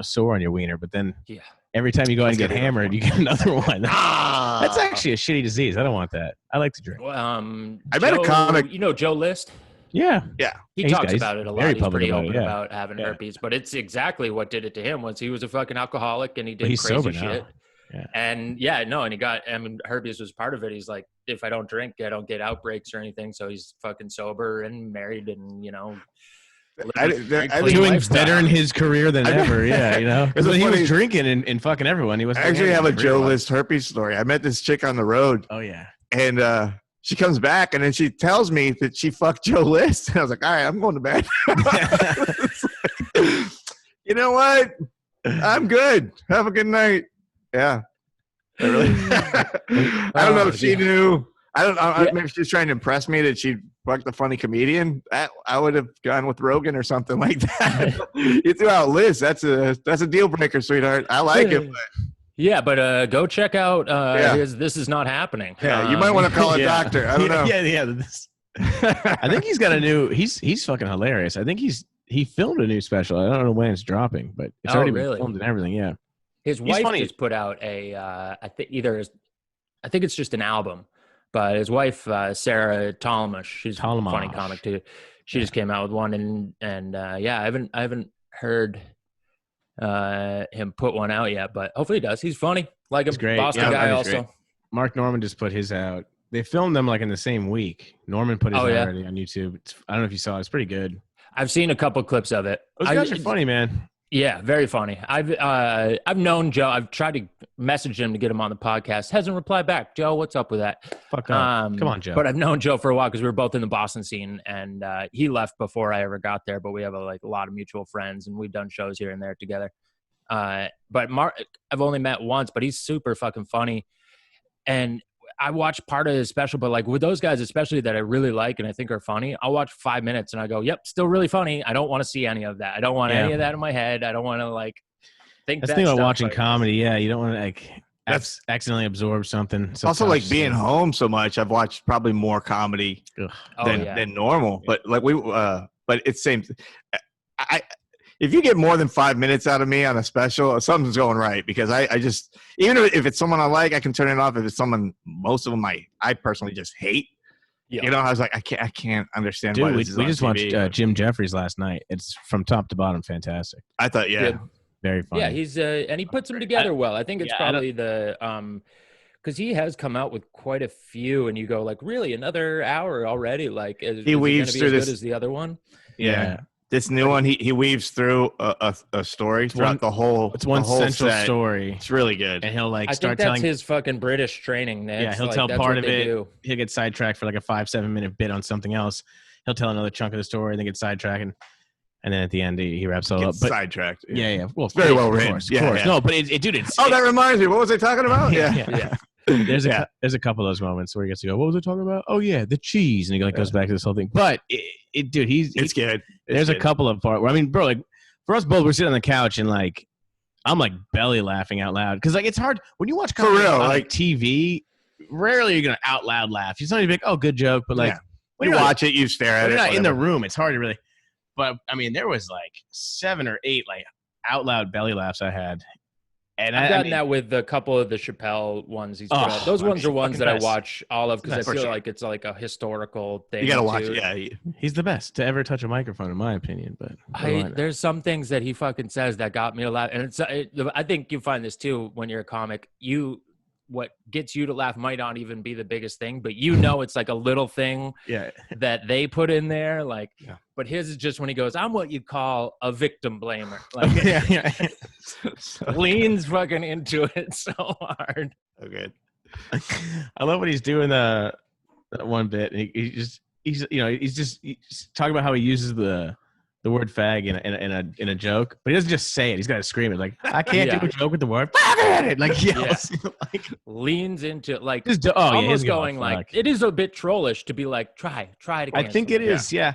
sore on your wiener. But then Yeah. every time you go out and get hammered, you get another one. Ah, That's actually a shitty disease. I don't want that. I like to drink. Well, I met a comic- You know Joe List? Yeah. He He's talks he's about it a lot. very He's public pretty about it, open yeah. about having herpes, but it's exactly what did it to him. Was he was a fucking alcoholic and he But did he's crazy sober shit. now. Yeah. And and he got, herpes was part of it. He's like, if I don't drink, I don't get outbreaks or anything. So he's fucking sober and married and, Doing better in his career than ever. Yeah, It's But a he funny- was drinking and fucking everyone. He was. I actually have a Joe List herpes story. I met this chick on the road, Oh yeah. and she comes back, and then she tells me that she fucked Joe List. And I was like, all right, I'm going to bed. You know what? I'm good. Have a good night. Yeah. I really. I don't know if she knew. I don't know. Maybe she was trying to impress me that she fucked a funny comedian. I would have gone with Rogan or something like that. You threw out Liz. That's a deal breaker, sweetheart. I like it. But Yeah, but go check out This Is Not Happening. yeah, you might want to call a doctor. I don't know. Yeah. I think he's got a new. He's fucking hilarious. I think he filmed a new special. I don't know when it's dropping, but it's already been filmed and everything. Yeah. His wife just put out I think it's just an album, but his wife Sarah Talmash, she's a funny comic too. She just came out with one, and I haven't heard him put one out yet, but hopefully he does. He's funny, like a great. Boston guy also. Great. Mark Norman just put his out. They filmed them like in the same week. Norman put his out already on YouTube. I don't know if you saw it. It's pretty good. I've seen a couple clips of it. Those guys are funny, man. Yeah, very funny. I've known Joe. I've tried to message him to get him on the podcast. Hasn't replied back. Joe, what's up with that? Fuck up. Come on, Joe. But I've known Joe for a while because we were both in the Boston scene, and he left before I ever got there. But we have a lot of mutual friends, and we've done shows here and there together. But Mark, I've only met once, but he's super fucking funny. And I watched part of his special, but like with those guys, especially that I really like and I think are funny, I'll watch 5 minutes and I go, yep, still really funny. I don't want to see any of that. I don't want any of that in my head. I don't want to like think that's the thing about watching comedy. Yeah. You don't want to like accidentally absorb something. Also like being home so much. I've watched probably more comedy than normal, but like but it's same. If you get more than 5 minutes out of me on a special, something's going right, because I just, even if it's someone I like, I can turn it off. If it's someone, most of them I personally just hate. Yeah. I was like, I can't understand. Dude, why we this is on just TV. watched Jim Jeffries last night. It's from top to bottom fantastic. I thought, very funny. Yeah, he's and he puts them together well. I think it's probably because he has come out with quite a few, and you go like, really, another hour already? Like, he weaves through as good as the other one? Yeah. This new one, he weaves through a story throughout the whole. It's one central story. It's really good, and he'll like I start think telling his fucking British training. Yeah, he'll tell part of it. He'll get sidetracked for like a 5-7 minute bit on something else. He'll tell another chunk of the story, and then get sidetracked, and then at the end he wraps it all up. But sidetracked. Yeah. Well, it's very well written. Of course. No, but dude, it's. Oh, that reminds me. What was I talking about? Yeah. There's a couple of those moments where he gets to go, what was I talking about? Oh yeah, the cheese, and he like goes back to this whole thing. But dude, it's good. There's a couple of parts where, I mean, bro, like for us both, we're sitting on the couch and like I'm like belly laughing out loud because like it's hard when you watch comedy on like TV. Rarely you're gonna out loud laugh. You're somebody like, oh, good joke, but like when you watch it, you stare at it. You're not in the room. It's hard to really. But I mean, there was like 7 or 8 like out loud belly laughs I had. And I've gotten that with a couple of the Chappelle ones he's put out. Those ones are ones that I watch all of because I feel like it's like a historical thing. You got to watch it. Yeah. He's the best to ever touch a microphone, in my opinion. But there's some things that he fucking says that got me a laugh. And I think you find this too when you're a comic. What gets you to laugh might not even be the biggest thing, but it's like a little thing that they put in there. Like, but his is just when he goes, I'm what you'd call a victim blamer. Like, leans fucking into it so hard. Okay. I love what he's doing that one bit. He's just talking about how he uses the word fag in a joke, but he doesn't just say it. He's got to scream it. Like, I can't do a joke with the word fag. Like, like leans into like almost going like it is a bit trollish to be like try it again. I think it is. Yeah.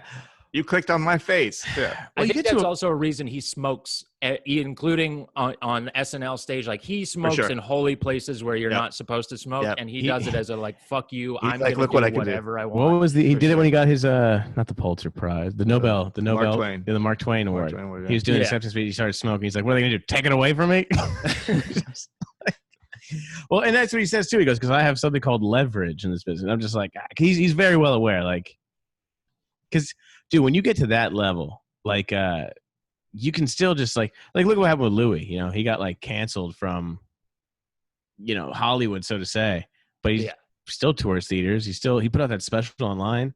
You clicked on my face. Yeah. I think that's also a reason he smokes, including on SNL stage. Like he smokes in holy places where you're not supposed to smoke, and he does it as a like, "Fuck you, I'm like, gonna do whatever I want." What was he did it when he got his not the Pulitzer Prize, the Nobel, Mark Twain. The Mark Twain Award. He was doing an acceptance speech. He started smoking. He's like, "What are they gonna do? Take it away from me?" Well, and that's what he says too. He goes, "Because I have something called leverage in this business." And I'm just like, he's very well aware, like, because. Dude, when you get to that level, like, you can still just like look what happened with Louis. You know, he got like canceled from, Hollywood, so to say. But he still tours theaters. He put out that special online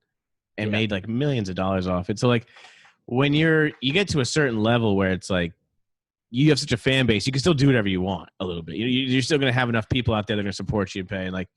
and made like millions of dollars off it. So like, when you get to a certain level where it's like you have such a fan base, you can still do whatever you want a little bit. You're still gonna have enough people out there that are gonna support you and pay. And like.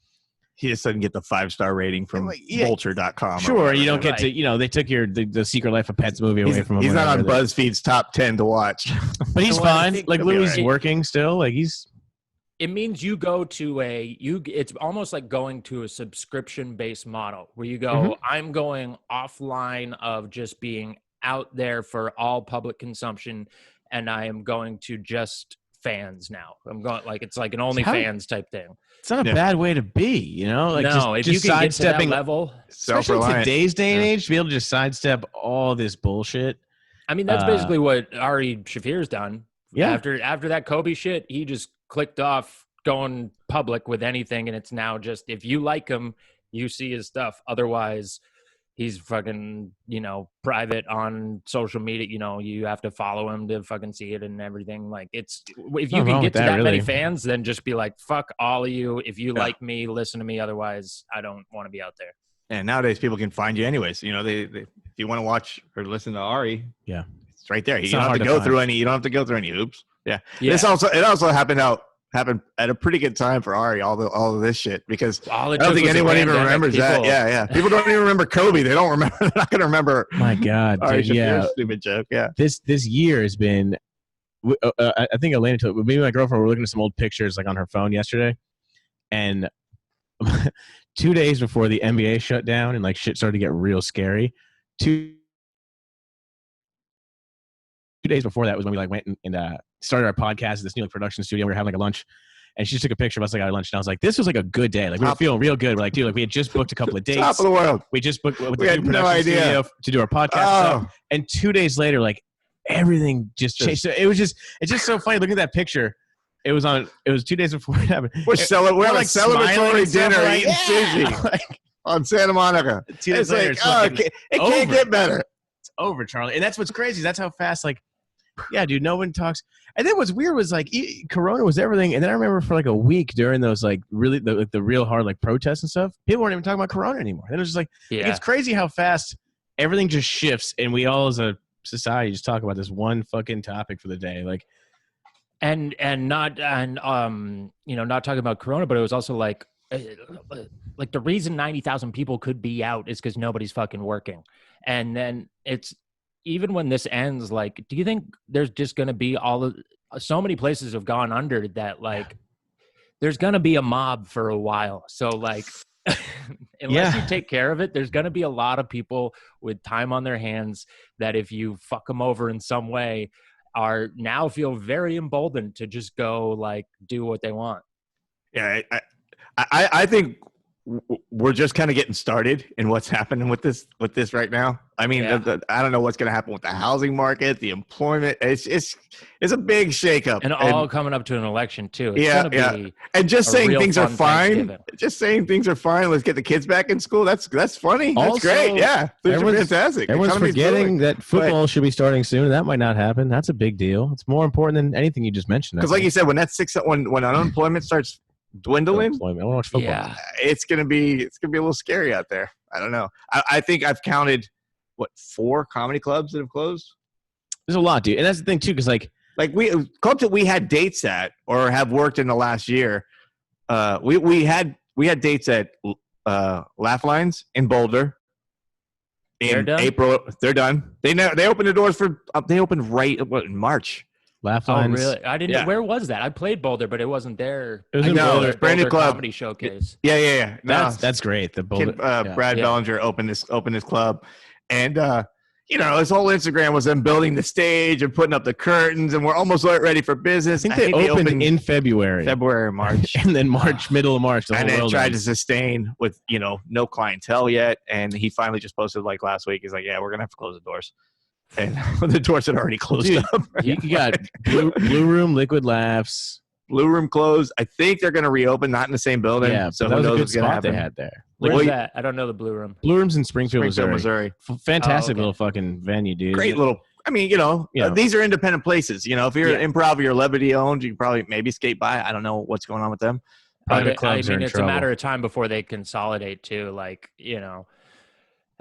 He just doesn't get the 5-star rating from vulture.com. Sure, you don't get to, they took the Secret Life of Pets movie away from him. He's not on BuzzFeed's top 10 to watch. But he's fine. Like, Louis working still. Like, it means you go to it's almost like going to a subscription-based model where you go, I'm going offline of just being out there for all public consumption, and I am going to just fans now. I'm going like it's like an OnlyFans type thing. It's not a bad way to be, Like if just you can get to that sidestepping level, especially in today's day and age, to be able to just sidestep all this bullshit. I mean, that's basically what Ari Shafir's done. Yeah. After that Kobe shit, he just clicked off going public with anything, and it's now just if you like him, you see his stuff. Otherwise, he's fucking, private on social media. You have to follow him to fucking see it and everything. Like if you can get to that many fans, then just be like, fuck all of you. If you like me, listen to me. Otherwise, I don't want to be out there. And nowadays people can find you anyways. They if you want to watch or listen to Ari, it's right there. You don't have to go through any hoops. Yeah. It also happened at a pretty good time for Ari, all of this shit, because I don't think anyone even remembers that. Yeah. People don't even remember Kobe. They don't remember. They're not going to remember. My God. Ari Shafir's stupid joke. Yeah. This year has been, I think Elena told me, my girlfriend, were looking at some old pictures like on her phone yesterday. And 2 days before the NBA shut down and like shit started to get real scary, 2 days before that was when we like went and started our podcast at this new production studio. We were having like a lunch, and she just took a picture of us like at lunch, and I was like, "This was like a good day. Like we were feeling real good. We're like, dude, like we had just booked a couple of dates. Top of the world. We just booked with the new production studio to do our podcast stuff. And 2 days later, like everything just changed. So it's just so funny. Look at that picture. It was 2 days before it happened. We're like celebratory dinner eating sushi on Santa Monica. 2 days later, it can't get better. It's over, Charlie. And that's what's crazy. That's how fast, like, yeah, dude, no one talks. And then what's weird was like Corona was everything. And then I remember for like a week during those like really the real hard like protests and stuff, people weren't even talking about Corona anymore. And it was just like, it's crazy how fast everything just shifts. And we all as a society just talk about this one fucking topic for the day. Like, and not talking about Corona, but it was also like the reason 90,000 people could be out is because nobody's fucking working. And then it's, even when this ends, like, do you think there's just going to be so many places have gone under that, like, there's going to be a mob for a while. So, like, unless you take care of it, there's going to be a lot of people with time on their hands that if you fuck them over in some way, are now feel very emboldened to just go like do what they want. Yeah, I think we're just kind of getting started in what's happening with this right now. I mean, I don't know what's going to happen with the housing market, the employment. It's a big shakeup, and all coming up to an election too. It's gonna be and just saying things are fine. Just saying things are fine. Let's get the kids back in school. That's funny. That's also great. Yeah, everyone's fantastic. Everyone's forgetting that football should be starting soon. That might not happen. That's a big deal. It's more important than anything you just mentioned. Because, like you said, when unemployment starts dwindling, it's gonna be a little scary out there. I don't know. I think I've counted 4 comedy clubs that have closed. There's a lot, dude, and that's the thing too, because like clubs that we had dates at or have worked in the last year. We had dates at Laugh Lines in Boulder in April. They're done. They opened the doors for. They opened in March. Laugh Lines. Oh, really? I didn't. Yeah. Where was that? I played Boulder, but it wasn't there. It was in Boulder. Brand new club comedy showcase. Yeah. That's great. The Boulder. Brad Bellinger opened this club, and his whole Instagram was them building the stage and putting up the curtains, and we're almost ready for business. I think they opened in February or March, and then middle of March. And then tried to sustain with no clientele yet, and he finally just posted like last week. He's like, "Yeah, we're gonna have to close the doors." And the doors had already closed up. You got Blue Room, Liquid Laughs. Blue Room closed. I think they're going to reopen, not in the same building. Yeah, so that was who a knows good what's going to spot happen. they had there. Where's that? I don't know the Blue Room. Blue Room's in Springfield, Missouri. Fantastic okay. little fucking venue, dude. Great little. I mean, these are independent places. If you're improv or you're levity owned, you can probably maybe skate by. I don't know what's going on with them. Private clubs I are mean, in it's trouble. a matter of time before they consolidate too. Like,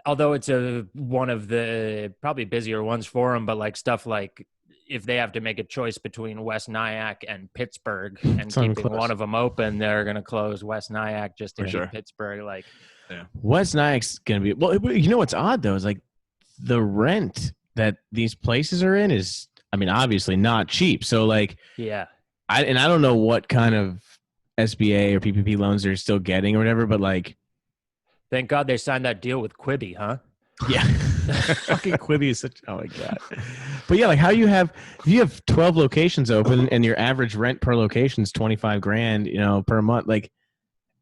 although it's one of the probably busier ones for them, but like stuff like if they have to make a choice between West Nyack and Pittsburgh and keeping one of them open, they're going to close West Nyack just to keep Pittsburgh. Like, West Nyack's going to be. Well, what's odd though is like the rent that these places are in is, I mean, obviously not cheap. So like, I don't know what kind of SBA or PPP loans they're still getting or whatever, but like. Thank God they signed that deal with Quibi, huh? Yeah. Fucking Quibi is such, oh my God. But yeah, like if you have 12 locations open and your average rent per location is $25,000, per month, like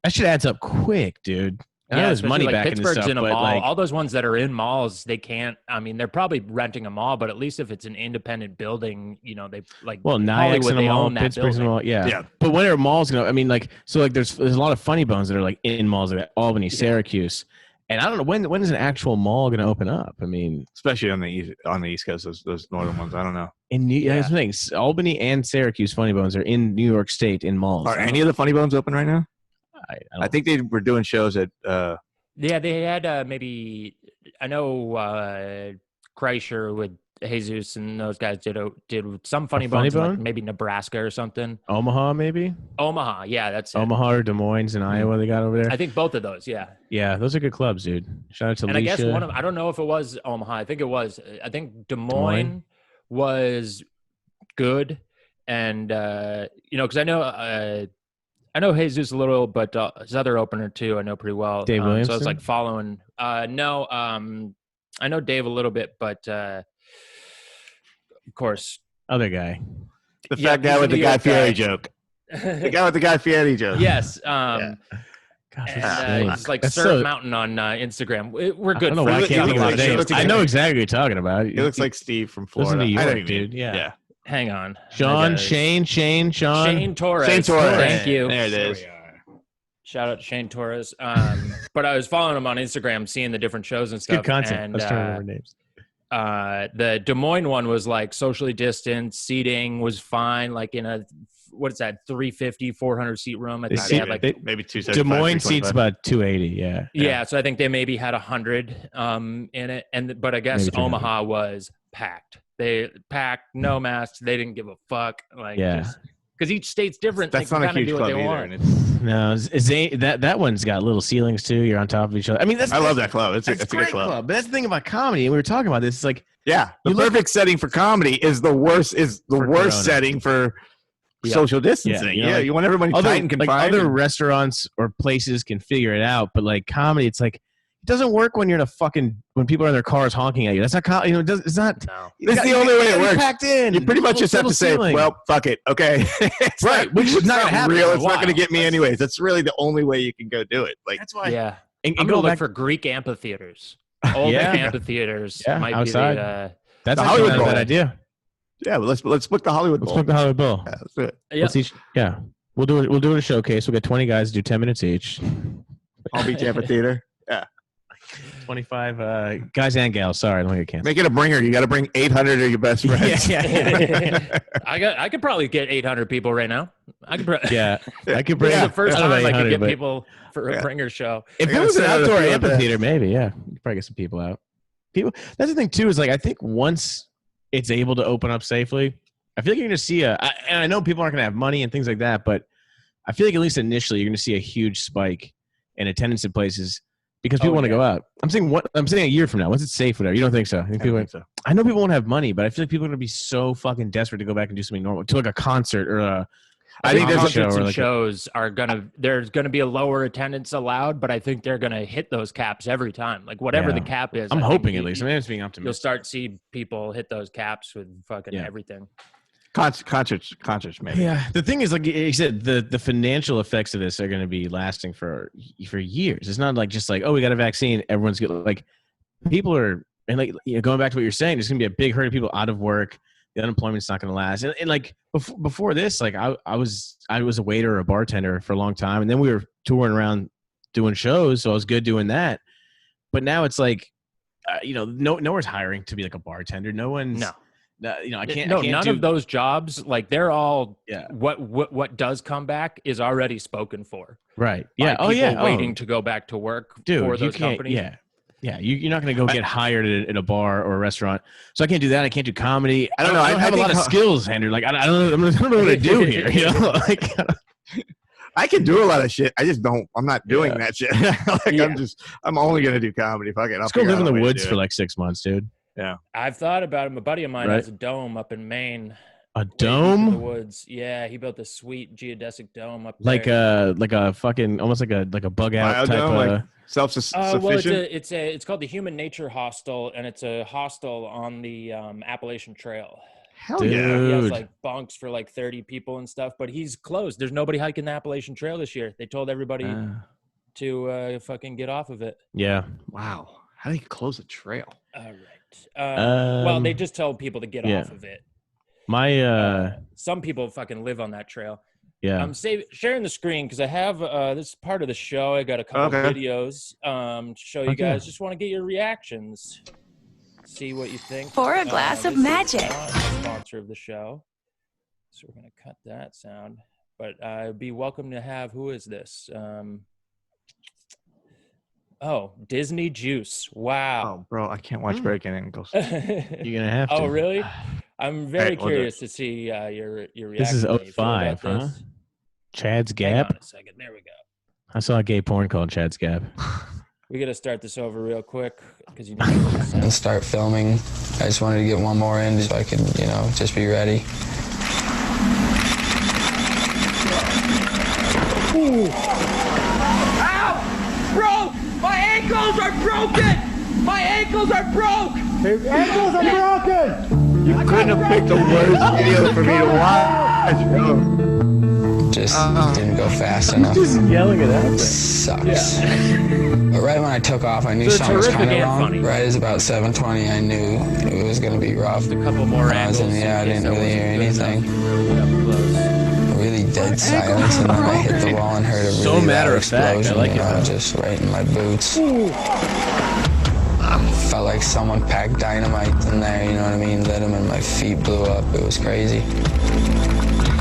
that shit adds up quick, dude. There's money back in this stuff, in a but mall. like, all those ones that are in malls, they can't. I mean, they're probably renting a mall, but at least if it's an independent building, they like. Well, Nyack's in a mall, Pittsburgh's in a mall, yeah. But when are malls there's a lot of funny bones that are like in malls like Albany, Syracuse, and I don't know when is an actual mall going to open up. I mean, especially on the East Coast, those northern ones. I don't know. That's the thing. Albany and Syracuse funny bones are in New York State in malls. Are any of the funny bones open right now? I think they were doing shows at. They had maybe. I know Kreischer with Jesus and those guys did some funny bones, like maybe Nebraska or something. Omaha, maybe. Omaha, yeah, that's it. Omaha or Des Moines in Iowa. They got over there. I think both of those, yeah. Yeah, those are good clubs, dude. Shout out to Alicia. I guess I don't know if it was Omaha. I think it was. I think Des Moines was good, and because I know Jesus a little, but his other opener too, I know pretty well. Dave Williamson? So I was like following. I know Dave a little bit, but of course, other guy, the fat guy with the Guy Fieri joke. The guy with the Guy Fieri joke. Yes. Gosh, it's like Surf Mountain on Instagram. We're good. I don't know why I can't think about names. I know exactly what you're talking about. He looks like Steve from Florida. New York, dude. Yeah. Hang on. Shane Torres. Thank you. There it is. Shout out to Shane Torres. But I was following him on Instagram, seeing the different shows and stuff. Good content. And, I was trying to remember names. The Des Moines one was like socially distanced. Seating was fine. Like in a, 350, 400 seat room. I think they had like maybe 275. Des Moines seats about 280. Yeah. Yeah. So I think they maybe had 100 in it. But I guess Omaha was packed. They packed, no masks. They didn't give a fuck. Like, because each state's different. That's not a huge club either. No, that one's got little ceilings too. You're on top of each other. I mean, I love that club. It's a good club. But that's the thing about comedy. And we were talking about this. It's like, the perfect setting for comedy is the worst setting for social distancing. Yeah, you want everybody tight and confined. Like other restaurants or places can figure it out, but like comedy, it's like doesn't work when you're in a fucking when people are in their cars honking at you. That's not it's not. No. That's the only way it works. Packed in. You pretty much just have to say, well, fuck it. Okay. It's right. Which is not real. It's not going to get me anyways. That's really the only way you can go do it. Like, that's why. Yeah. And I'm going to look for Greek amphitheaters. Old amphitheaters might outside. be the that's the Hollywood not a Bowl. bad idea. Yeah, but let's book the Hollywood Bowl. Let's book the Hollywood Bowl. Yeah, let's do it. Yep. We'll do it. We'll do it a showcase. We'll get 20 guys to do 10 minutes each. Palm Beach Amphitheater. Yeah. 25 guys and gals. Sorry, I don't get canceled. Make it a bringer. You got to bring 800 of your best friends. I could probably get 800 people right now. I could. I could bring. This is the first time I could get but people for a bringer show. If it was an outdoor amphitheater, maybe you could probably get some people out. That's the thing too. Is like I think once it's able to open up safely, I feel like you're going to see and I know people aren't going to have money and things like that, but I feel like at least initially you're going to see a huge spike in attendance at places because people want to go out. I'm saying a year from now, once it's safe, whatever. You don't think so? I think so. I know people won't have money, but I feel like people are going to be so fucking desperate to go back and do something normal, to like a concert or a. I think concerts and shows are there's gonna be a lower attendance allowed, but I think they're gonna hit those caps every time. Like whatever the cap is. I'm hoping at least. I mean, it's being optimistic. You'll start to see people hit those caps with fucking everything. Concerts, maybe. Yeah. The thing is, like you said, the financial effects of this are going to be lasting for years. It's not like just like, oh, we got a vaccine, everyone's good. Like people are, and like going back to what you're saying, there's going to be a big herd of people out of work. The unemployment's not going to last. And like before this, like I was a waiter or a bartender for a long time, and then we were touring around doing shows, so I was good doing that. But now it's like, nowhere's hiring to be like a bartender. No one's. No. I can't. None of those jobs, like they're all. Yeah. What does come back is already spoken for. Right. Yeah. Waiting to go back to work for those companies. Yeah. Yeah. You're not going to go get hired at a bar or a restaurant. So I can't do that. I can't do comedy. I don't know. I have a lot of skills, Andrew. Like I don't know what to do here. You know, like. I can do a lot of shit. I just don't. I'm not doing that shit. I'm only going to do comedy. Fuck it. Let's go live in the woods for like 6 months, dude. Yeah, I've thought about him. A buddy of mine has a dome up in Maine. A dome? In the woods. Yeah, he built a sweet geodesic dome up there. Like a fucking almost like a bug out type of like self-sufficient. Well, it's called the Human Nature Hostel, and it's a hostel on the Appalachian Trail. Hell yeah! He has like bunks for like 30 people and stuff, but he's closed. There's nobody hiking the Appalachian Trail this year. They told everybody to fucking get off of it. Yeah. Wow. How do you close a trail? All right. Well, they just tell people to get off of it. Some people fucking live on that trail. Yeah. I'm sharing the screen because I have this part of the show. I got a couple of videos to show you guys. Just want to get your reactions. See what you think. For a glass of magic. Sponsor of the show. So we're gonna cut that sound. But be welcome to have. Who is this? Oh, Disney Juice. Wow. Oh, bro, I can't watch Breaking Ankles. You're gonna have to. Oh, really? I'm very curious to see your reaction. This is 05, huh? Chad's Gap. Hang on a second. There we go. I saw a gay porn called Chad's Gap. We got to start this over real quick because and start filming. I just wanted to get one more in so I could, just be ready. Ooh. Ow! Bro! My ankles are broken! My ankles are broke! His ankles are broken! You couldn't have picked the worst video for me to watch. Just didn't go fast enough. Just yelling it out. Sucks. Yeah. But right when I took off, I knew something was kind of wrong. Funny. Right as about 7:20, I knew it was going to be rough. A couple more angles. I didn't really hear anything. Really dead silence, and then I hit the wall and heard a really loud explosion. I like just right in my boots. Felt like someone packed dynamite in there. You know what I mean? Lit them, and my feet blew up. It was crazy.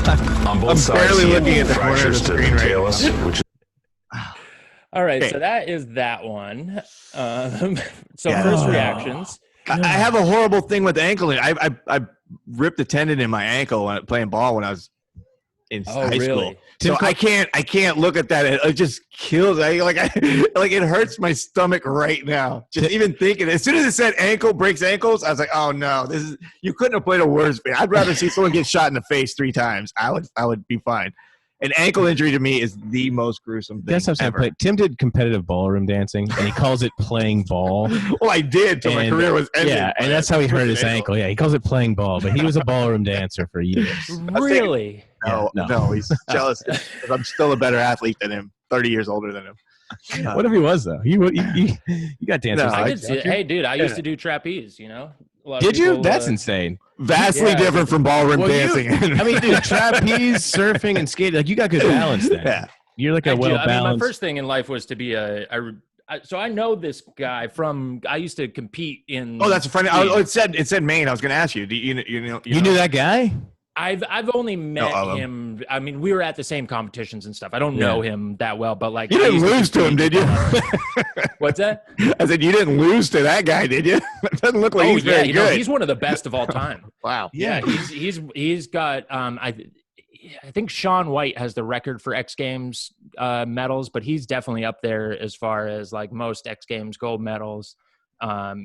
I'm barely looking at the corner of the screen right now. All right, so that is that one. First reactions. I have a horrible thing with the ankle. I ripped a tendon in my ankle when playing ball when I was in high school. So I can't look at that. It just kills. It hurts my stomach right now. Just even thinking. As soon as it said ankle breaks ankles, I was like, oh no, you couldn't have played a worse. I'd rather see someone get shot in the face 3 times. I would be fine. An ankle injury to me is the most gruesome thing ever. Tim did competitive ballroom dancing, and he calls it playing ball. Well, I did till my career was ended. Yeah, and that's how he hurt his ankle. Yeah, he calls it playing ball, but he was a ballroom dancer for years. Really? No, he's jealous because I'm still a better athlete than him, 30 years older than him. What if he was, though? You got dancers. I could see, hey, dude, I used to do trapeze, you know? Did you? That's insane. Vastly different from ballroom dancing. I mean, dude, trapeze, surfing, and skating, like you got good balance then. Yeah. You're like a well-balanced. I mean, my first thing in life was to be so I know this guy from. I used to compete in. Oh, that's a friend. Oh, it said Maine. I was going to ask you. Do you know? You knew that guy? I've only met him. I mean, we were at the same competitions and stuff. I don't know him that well, but like you didn't lose to him, did you? What's that? I said you didn't lose to that guy, did you? It doesn't look like he's very good. He's one of the best of all time. Wow. Yeah, he's got. I think Shaun White has the record for X Games medals, but he's definitely up there as far as like most X Games gold medals.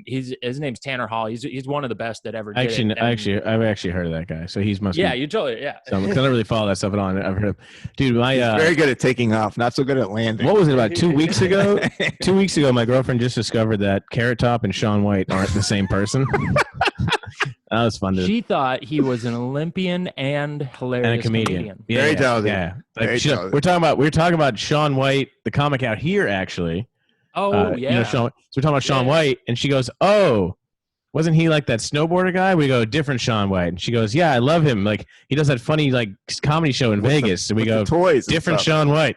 His name's Tanner Hall. He's one of the best that ever did it. I've actually heard of that guy. So he's must be. Yeah, you totally. Yeah. So I don't really follow that stuff at all. I've heard of, dude. He's very good at taking off, not so good at landing. What was it about 2 weeks ago? 2 weeks ago, my girlfriend just discovered that Carrot Top and Shaun White aren't the same person. That was fun. She thought he was an Olympian and hilarious and a comedian. Yeah, very talented. Yeah, like we're talking about Shaun White, the comic out here, actually. Oh, yeah. So we're talking about Shaun White, and she goes, "Oh, wasn't he like that snowboarder guy?" We go, "Different Shaun White." And she goes, "Yeah, I love him. Like he does that funny like comedy show in Vegas." So we go, "Toys, different Shaun White."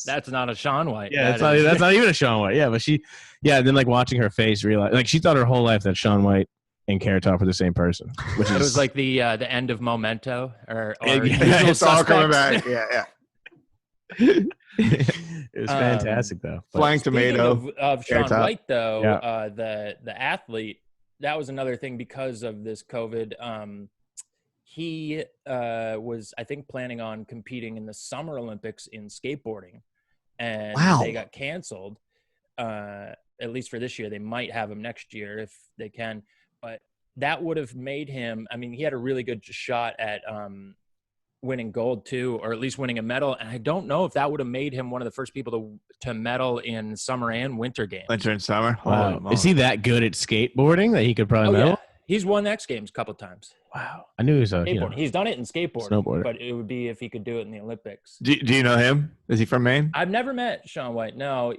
That's not a Shaun White. Yeah, that's not even a Shaun White. Yeah, but and then like watching her face, realize like she thought her whole life that Shaun White and Carrot Top were the same person. Which it was like the end of Memento, or it's all coming back. Yeah. It was fantastic though. Flying tomato of Shaun White though, the athlete, that was another thing because of this COVID. He was, I think, planning on competing in the Summer Olympics in skateboarding, and they got canceled. At least for this year. They might have him next year if they can, but that would have made him. I mean, he had a really good shot at winning gold too, or at least winning a medal. And I don't know if that would have made him one of the first people to medal in summer and winter games. Winter and summer. Wow. Is he that good at skateboarding that he could probably medal? Yeah. He's won X Games a couple times. Wow. I knew he was skateboarding. He's done it in snowboarding, but it would be if he could do it in the Olympics. Do you know him? Is he from Maine? I've never met Shaun White. No.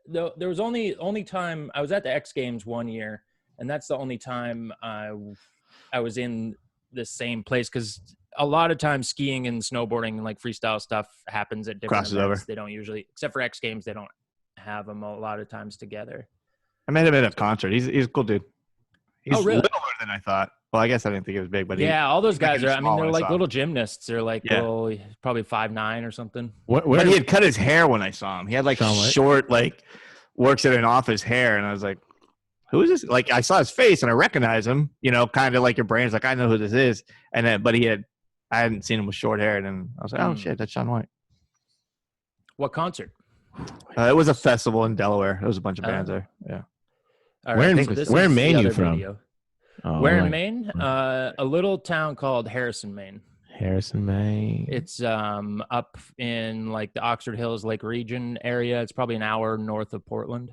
There was only time I was at the X Games one year, and that's the only time I was in the same place, because a lot of times skiing and snowboarding and like freestyle stuff happens at different Crosses events. Over. They don't usually, except for X Games, they don't have them a lot of times together. I met him at a concert. He's a cool dude. He's really? littler than I thought. Well, I guess I didn't think he was big, but all those guys are. I mean, they're like little gymnasts. They're like little, probably 5'9" or something. But he had cut his hair when I saw him. He had like short, like works at an office hair, and I was like, "Who is this?" Like I saw his face and I recognized him. You know, kind of like your brain's like, "I know who this is." And then, but I hadn't seen him with short hair, and then I was like, "Oh shit, that's Shaun White." What concert? It was a festival in Delaware. There was a bunch of bands there. Yeah. All where right, in Maine are you from? Where in Maine? A little town called Harrison, Maine. Harrison, Maine. It's up in like the Oxford Hills Lake region area. It's probably an hour north of Portland.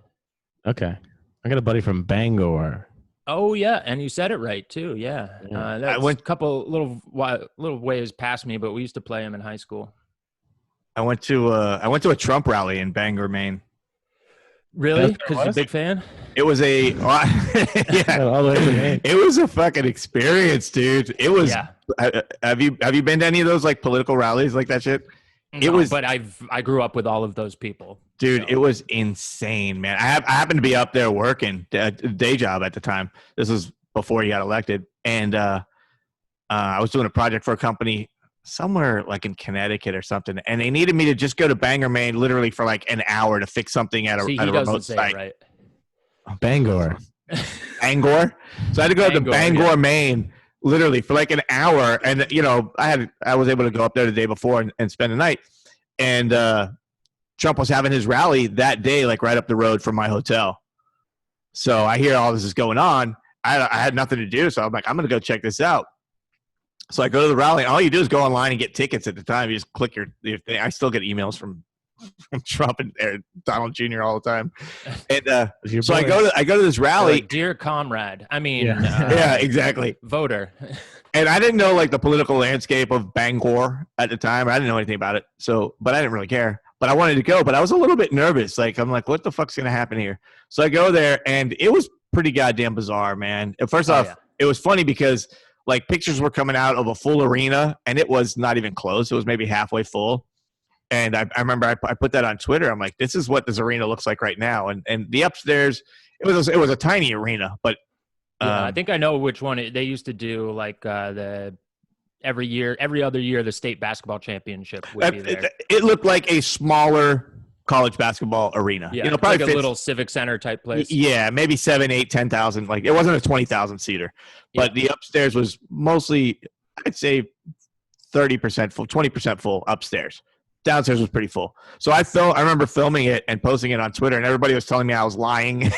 Okay. I got a buddy from Bangor. Oh yeah, and you said it right too. Yeah. I went a couple little ways past me, but we used to play him in high school. I went to a Trump rally in Bangor, Maine. Really? Because you're a big fan? It was it was a fucking experience, dude. It was. Yeah. Have you been to any of those like political rallies like that shit? No, but I grew up with all of those people, dude. So. It was insane, man. I happened to be up there working a day job at the time. This was before he got elected, and I was doing a project for a company somewhere like in Connecticut or something, and they needed me to just go to Bangor, Maine, literally for like an hour to fix something at a remote site. Right. Bangor. Bangor. So I had to go to Bangor, Maine, literally for like an hour, and I was able to go up there the day before and spend the night. And Trump was having his rally that day, like right up the road from my hotel. So I hear all this is going on. I had nothing to do, so I'm like, I'm gonna go check this out. So I go to the rally. All you do is go online and get tickets at the time. You just click your thing. I still get emails from Trump and Donald Jr. all the time. And so I go to this rally. Like, dear comrade. I mean, yeah, exactly. Voter. And I didn't know like the political landscape of Bangor at the time. I didn't know anything about it. But I didn't really care. But I wanted to go. But I was a little bit nervous. Like, I'm like, what the fuck's going to happen here? So I go there, and it was pretty goddamn bizarre, man. And first off, it was funny because like pictures were coming out of a full arena, and it was not even close. It was maybe halfway full. And I remember I put that on Twitter. I'm like, this is what this arena looks like right now. And the upstairs, it was a tiny arena, but I think I know which one. They used to do like every other year, the state basketball championship would be there. It looked like a smaller college basketball arena. Yeah, probably like a little civic center type place. Yeah, maybe 7, 8, 10,000. Like it wasn't a 20,000 seater, but the upstairs was mostly, I'd say, 30% full, 20% full upstairs. Downstairs was pretty full. So I remember filming it and posting it on Twitter, and everybody was telling me I was lying. Like,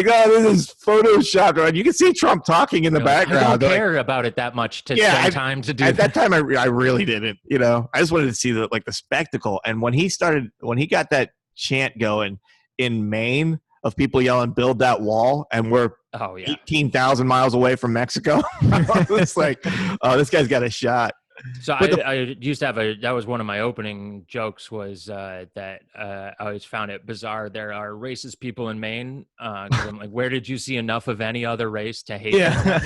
oh, this is photoshopped. And you can see Trump talking in the background. I don't care about it that much to spend time to do at that time. I really didn't. I just wanted to see the spectacle. And when he got that chant going in Maine of people yelling, "Build that wall," and we're 18,000 miles away from Mexico, I was like, oh, this guy's got a shot. So I used to have that was one of my opening jokes was that I always found it bizarre. There are racist people in Maine. 'Cause I'm like, where did you see enough of any other race to hate them?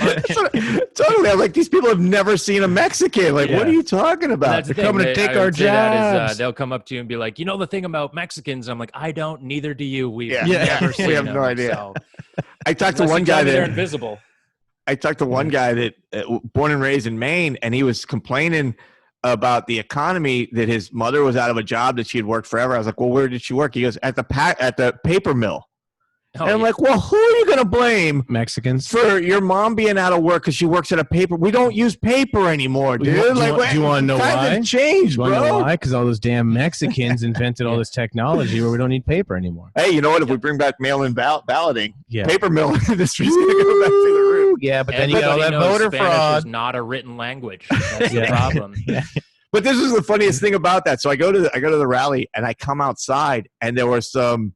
Totally. I'm like, these people have never seen a Mexican. Like, what are you talking about? They're coming to take our jobs. They'll come up to you and be like, the thing about Mexicans? I'm like, I don't, neither do you. We've never seen we have them, no idea. So. I talked to one guy they're invisible. I talked to one guy that born and raised in Maine, and he was complaining about the economy, that his mother was out of a job that she had worked forever. I was like, well, where did she work? He goes, at the paper mill. And I'm like, well, who are you going to blame? Mexicans. For your mom being out of work because she works at a paper. We don't use paper anymore, dude. Do you want to know why? Changed, bro. Know why? Because all those damn Mexicans invented all this technology where we don't need paper anymore. Hey, you know what? If we bring back mail-in balloting, paper mill industry's going to go back to the roof. Yeah, but then you got all that voter Spanish fraud. is not a written language. That's the problem. But this is the funniest thing about that. So I go to the rally, and I come outside, and there were some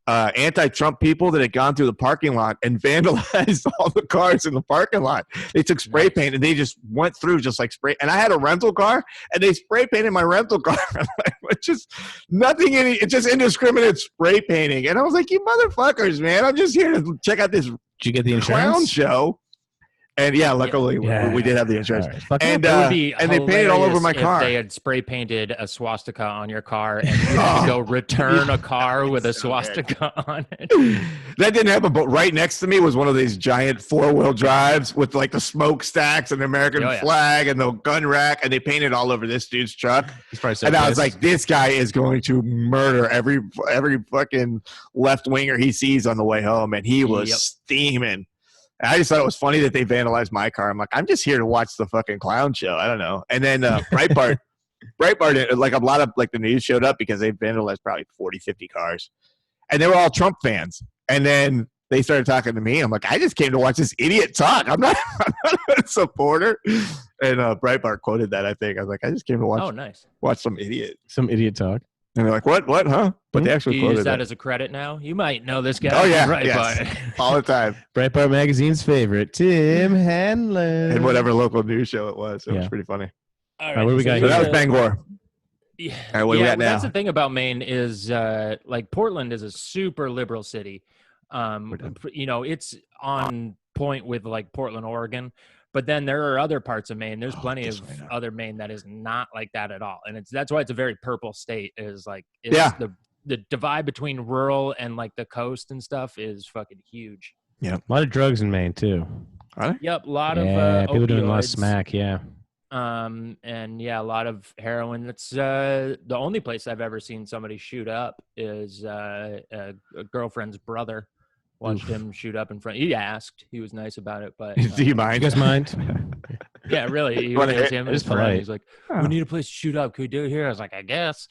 anti-Trump people that had gone through the parking lot and vandalized all the cars in the parking lot. They took spray paint and they just went through just like spray. And I had a rental car, and they spray painted my rental car. Just nothing in it. It's just indiscriminate spray painting. And I was like, you motherfuckers, man! I'm just here to check out this. Did you get the clown insurance? show? And luckily we did have the insurance. Right. And they painted all over my car. If they had spray painted a swastika on your car and you had to go return a car with a swastika on it. That didn't happen, but right next to me was one of these giant 4-wheel drives with like the smokestacks and the American flag and the gun rack, and they painted all over this dude's truck. And I was like, this guy is going to murder every fucking left winger he sees on the way home, and he was steaming. I just thought it was funny that they vandalized my car. I'm like, I'm just here to watch the fucking clown show. I don't know. And then Breitbart, like a lot of like the news showed up because they vandalized probably 40, 50 cars. And they were all Trump fans. And then they started talking to me. I'm like, I just came to watch this idiot talk. I'm not a supporter. And Breitbart quoted that, I think. I was like, I just came to watch some idiot. Some idiot talk. And they're like, what, huh? But they actually quoted use that as a credit now? You might know this guy. Oh, yeah. Breitbart. Yes. All the time. Breitbart Magazine's favorite, Tim Hanlon. And whatever local news show it was. It was pretty funny. All right. What do we got So here? that was Bangor. Yeah. All right, what do we got now? That's the thing about Maine is like Portland is a super liberal city. It's on point with like Portland, Oregon. But then there are other parts of Maine. There's plenty of other Maine that is not like that at all. And that's why it's a very purple state is like, the divide between rural and like the coast and stuff is fucking huge. Yeah. A lot of drugs in Maine too. Are there? Yep. A lot of people doing a lot of opioids. smack. Yeah. And a lot of heroin. That's the only place I've ever seen somebody shoot up is a girlfriend's brother. Watched him shoot up in front. He asked. He was nice about it, but do you mind? You guys mind? Yeah, really. He was him. It was polite. He's like, we need a place to shoot up. Could we do it here? I was like, I guess.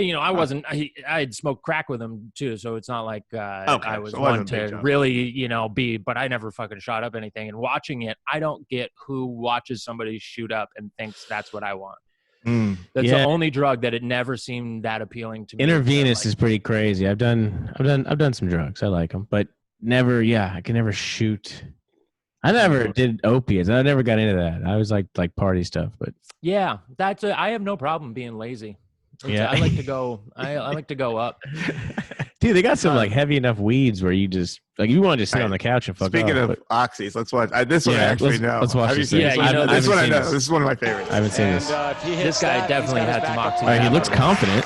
I wasn't. I had smoked crack with him too, so it's not like I was so it one wasn't a big to jump. really, be. But I never fucking shot up anything. And watching it, I don't get who watches somebody shoot up and thinks that's what I want. That's the only drug that it never seemed that appealing to me. Intravenous is pretty crazy. I've done some drugs. I like them, but never. Yeah, I can never shoot. I never did opiates. I never got into that. I was like party stuff, but yeah, I have no problem being lazy. Yeah. I like to go. I like to go up. Dude, they got some like heavy enough weeds where you just like you want to just sit on the couch and fuck. Speaking off, of oxys, let's watch this one. Let's watch this. Yeah, this one I know. This is one of my favorites. I haven't seen this. This guy definitely had some oxy. All right, he looks confident.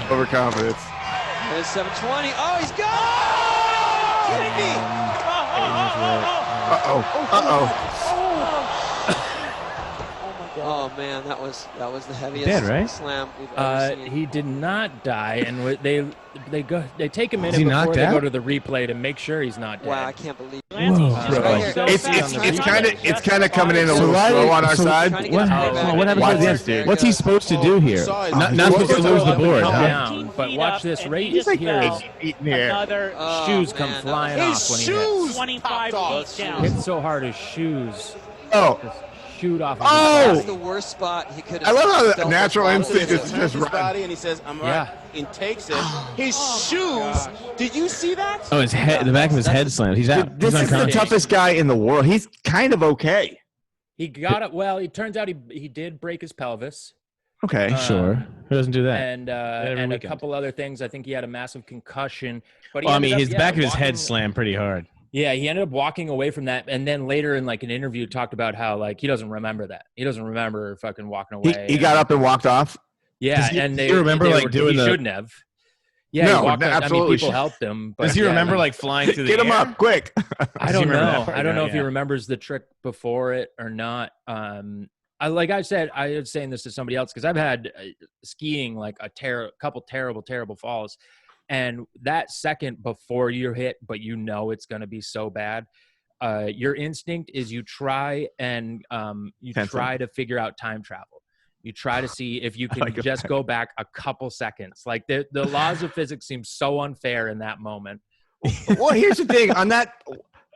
Overconfidence. There's 720. Oh, he's gone! Kidding me? Uh-oh. Oh man, that was the heaviest dead, right? slam we've ever seen. He did not die, and they take a minute he before knocked they out? go to the replay to make sure he's not dead. Wow, I can't believe. It's kind of coming in a little slow on our side. What happens at the end? dude. What's he supposed to do here? Not supposed to lose the board. Huh? Down, but watch this right here. Another Shoes come flying off when he hits. 25 feet down. Hit so hard his shoes Oh, shoot off. That's the worst spot he could have. I love how the natural instinct is just his run. body, and he says, "I'm right," Yeah. and takes it. His shoes. Did you see that? Oh, his head, the back of his head slammed. He's out. This He's is the unconscious. toughest guy in the world. He's kind of okay. He got it. Well, it turns out he did break his pelvis. Okay. Sure. Who doesn't do that? And every a weekend. couple other things. I think he had a massive concussion. But he Well, I ended mean, up, his back of his walking- head slammed pretty hard. Yeah, he ended up walking away from that, and then later in like an interview talked about how like he doesn't remember that. He doesn't remember fucking walking away. He got up and walked off. Yeah, Does he- and does he remember, like, doing he the- shouldn't have. Yeah, No, he walked, absolutely people should. helped him. But Does he yeah, remember like flying through the Get him air? up quick. I don't remember that know. part I don't now, know if he yeah. remembers the trick before it or not. I was saying this to somebody else because I've had skiing like a couple terrible falls, and that second before you're hit, but it's going to be so bad. Your instinct is you try and try to figure out time travel. You try to see if you can just go back a couple seconds. Like the laws of physics seem so unfair in that moment. Well, here's the thing on that.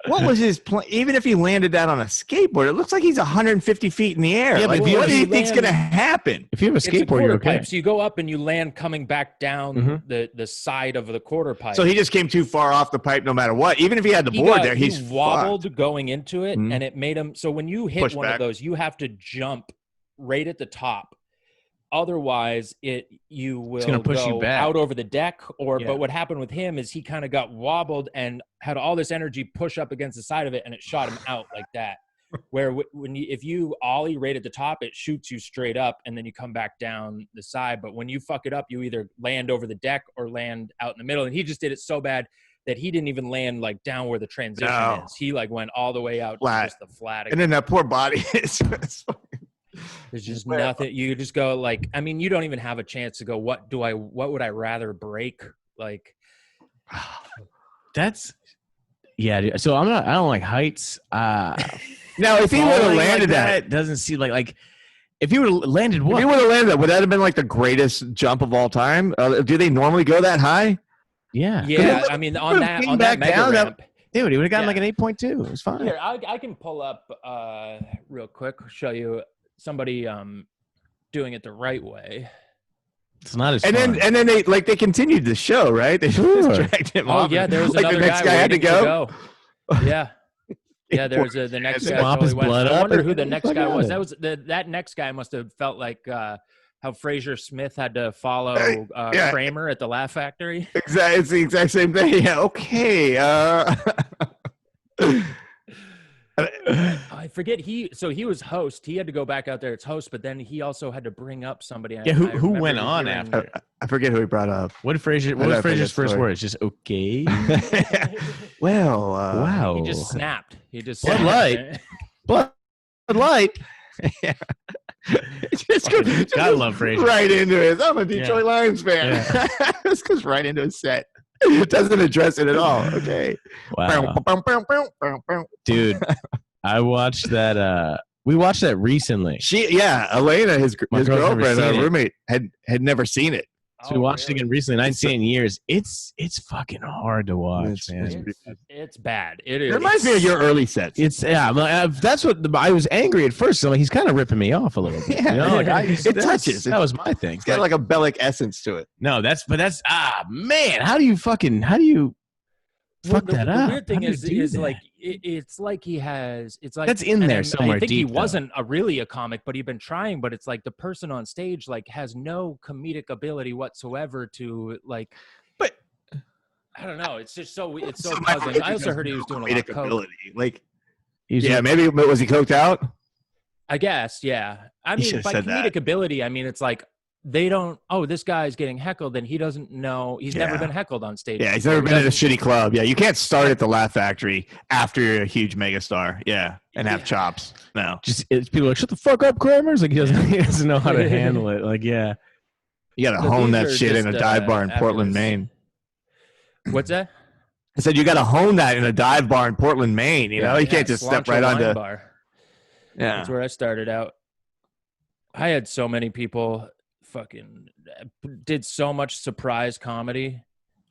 What was his plan? Even if he landed that on a skateboard, it looks like he's 150 feet in the air. Yeah, like, but what do you think's going to happen? If you have a It's a skateboard, quarter you're okay. pipe, so you go up and you land coming back down the side of the quarter pipe. So he just came too far off the pipe no matter what. Even if he had the board there, he's wobbled fucked. going into it, and it made him. So when you hit Push one back. of those, you have to jump right at the top. Otherwise, you will gonna push you go back. out over the deck. Yeah. But what happened with him is he kind of got wobbled and had all this energy push up against the side of it, and it shot him out like that. Where if you ollie right at the top, it shoots you straight up, and then you come back down the side. But when you fuck it up, you either land over the deck or land out in the middle. And he just did it so bad that he didn't even land like down where the transition is. He like went all the way out Flat. to just the flat. And then that poor body is. There's just nothing. You just go like, I mean, you don't even have a chance to go, what would I rather break? Like, That's dude. So I don't like heights. Now, if he would have Falling landed like that, it doesn't seem like if he would have landed if what? he would have landed that, would that have been like the greatest jump of all time? Do they normally go that high? Yeah. yeah, I mean, on that back mega down, that- ramp. Dude, he would have gotten Yeah. like an 8.2. It was fine. Here, I can pull up real quick, show you somebody doing it the right way. It's not as And fun. then they continued the show, right? They Sure. just dragged him Oh off. yeah, there was Like, another the next guy had to waiting go. Yeah. Yeah, there's the next guy. Swap his Totally went. blood I up wonder and who the next fuck guy out was. of it. That next guy must have felt like how Fraser Smith had to follow yeah. Kramer at the Laugh Factory. Exactly, it's the exact same thing. Yeah, okay. I forget he was host. He had to go back out there as host, but then he also had to bring up somebody. Yeah, who I remember went on hearing- after? I forget who he brought up. What was I Fraser's forget first story. words? Just okay. Well, Wow. He just snapped. He just Bud snapped. Light. Bud Light. Yeah. Just goes Gotta love Fraser. right into it. I'm a Detroit Yeah. Lions fan. Just goes right into his set. Doesn't address it at all. Okay. Wow. Dude, I watched that. We watched that recently. Elena, his girlfriend, our roommate, had never seen it. So we watched it again recently, and I hadn't seen it in years. It's fucking hard to watch, man. It's bad. It is. It reminds me of your early sets. That's what I was angry at first. So he's kind of ripping me off a little bit. You know, it touches. That was my thing. It's got like a Bellak essence to it. No, that's man. How do you fuck that up? The weird thing is like it's like he has. It's like that's in there somewhere. I think deep, he wasn't really a comic, but he'd been trying. But it's like the person on stage like has no comedic ability whatsoever to like. But I don't know. It's just so puzzling. I also heard he was doing a lot of coke. Ability. Like, maybe was he coked out? I guess, yeah. I mean, by comedic ability, I mean it's like. They don't. Oh, this guy's getting heckled, and he doesn't know. He's never been heckled on stage. Yeah, he's never been at a shitty club. Yeah, you can't start at the Laugh Factory after you're a huge megastar. Yeah, and have chops. No, people are like, shut the fuck up, Kramer. Like he doesn't know how to handle it. Like, yeah, you gotta hone that shit in a dive bar in Portland, Maine. What's that? I said you gotta hone that in a dive bar in Portland, Maine. You know, you can't just step right onto. Bar. Yeah, that's where I started out. I had so many people. Fucking did so much surprise comedy.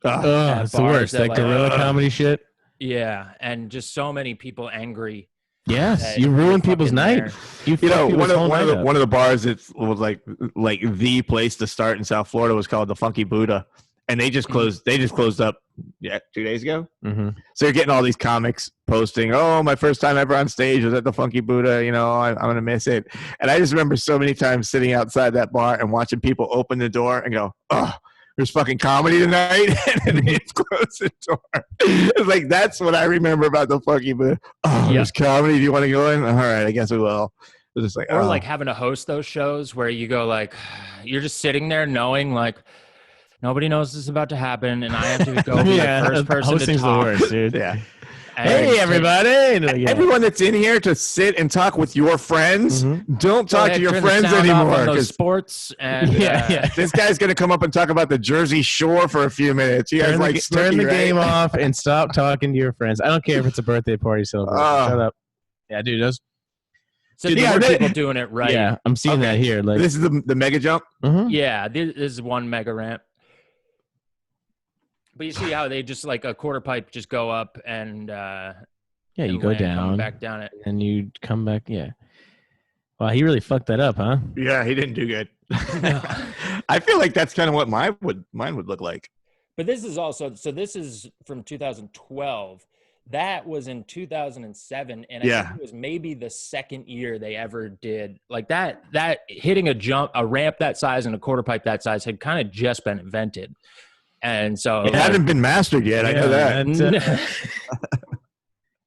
It's the worst. That guerrilla comedy shit. Yeah, and just so many people angry. Yes, you ruin people's night. You know, one of the bars that was like the place to start in South Florida was called the Funky Buddha, and they just closed. They just closed up. 2 days ago. Mm-hmm. So you're getting all these comics posting, oh, my first time ever on stage was at the Funky Buddha. You know, I'm going to miss it. And I just remember so many times sitting outside that bar and watching people open the door and go, oh, there's fucking comedy tonight. And then it's close the door. It's like, that's what I remember about the Funky Buddha. Oh, there's comedy. Do you want to go in? All right, I guess we will. It's just like, like having to host those shows where you go like, you're just sitting there knowing like, nobody knows this is about to happen, and I have to go be the first person to talk. The worst, dude. Yeah. Hey, everybody. Everyone that's in here to sit and talk with your friends, don't talk to your friends anymore. Because sports and this guy's going to come up and talk about the Jersey Shore for a few minutes. You guys turn the game off and stop talking to your friends. I don't care if it's a birthday party celebration. Shut up. Yeah, dude. So there are people doing it right. Yeah, I'm seeing that here. Like this is the mega jump? Yeah, this is one mega ramp. But you see how they just like a quarter pipe just go up and you go down, come back down it, and you come back. Yeah. Wow, he really fucked that up, huh? Yeah, he didn't do good. I feel like that's kind of what mine would look like. But this is also this is from 2012. That was in 2007, and I think it was maybe the second year they ever did like that. That hitting a ramp that size and a quarter pipe that size had kind of just been invented. And so it hadn't been mastered yet. I know that.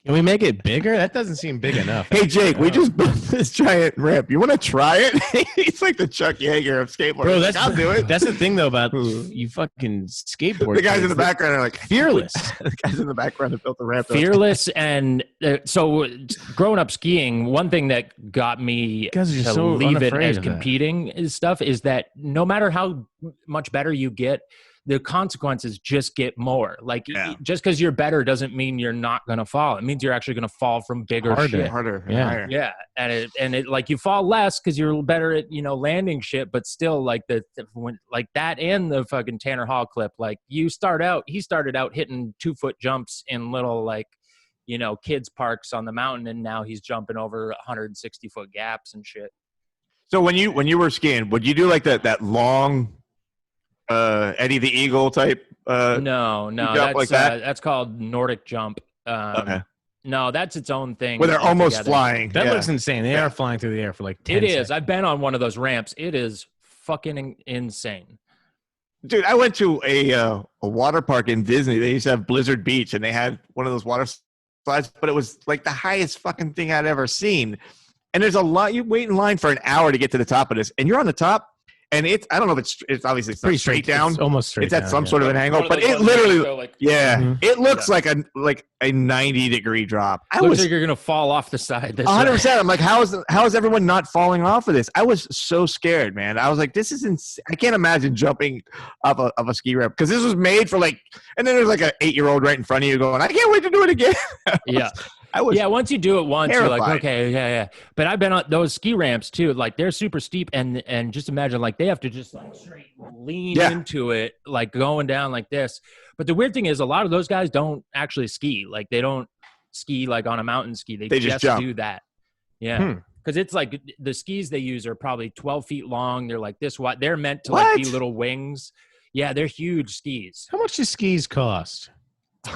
Can we make it bigger? That doesn't seem big enough. Hey, Jake, we just built this giant ramp. You want to try it? He's like the Chuck Yeager of skateboarding. Bro, I'll do it. That's the thing, though, about you fucking skateboard. The guys in the background are like fearless. The guys in the background that built the ramp. Fearless. And so growing up skiing, one thing that got me to leave it as competing is stuff is that no matter how much better you get, the consequences just get more. Like just because you're better doesn't mean you're not going to fall. It means you're actually going to fall from bigger shit. Harder, higher. Yeah. And it like you fall less because you're better at, landing shit, but still like like that and the fucking Tanner Hall clip, like he started out hitting 2-foot jumps in little like, kids parks on the mountain. And now he's jumping over 160-foot gaps and shit. So when you were skiing, would you do like that long, Eddie the Eagle type? No, that's like that's called Nordic jump. Okay. No, that's its own thing. Where they're almost flying. That looks insane. They are flying through the air for like 10 It is. seconds. I've been on one of those ramps. It is fucking insane. Dude, I went to a water park in Disney. They used to have Blizzard Beach, and they had one of those water slides, but it was like the highest fucking thing I'd ever seen. And there's a lot. You wait in line for an hour to get to the top of this, and you're on the top. And I don't know if it's obviously pretty straight down. It's almost straight. It's at some sort of an angle, but it literally, it looks like a 90-degree drop. Looks like you're gonna fall off the side. 100%. I'm like, how is everyone not falling off of this? I was so scared, man. I was like, this is insane. I can't imagine jumping off of a ski ramp because this was made for like. And then there's like an 8-year-old right in front of you going, I can't wait to do it again. Yeah. once you do it once, terrified. you're like, okay, yeah. But I've been on those ski ramps too. Like they're super steep, and just imagine like they have to just like straight lean into it, like going down like this. But the weird thing is, a lot of those guys don't actually ski. Like they don't ski like on a mountain ski. They just do that. Yeah. Because it's like the skis they use are probably 12 feet long. They're like this wide. They're meant to like be little wings. Yeah, they're huge skis. How much do skis cost? We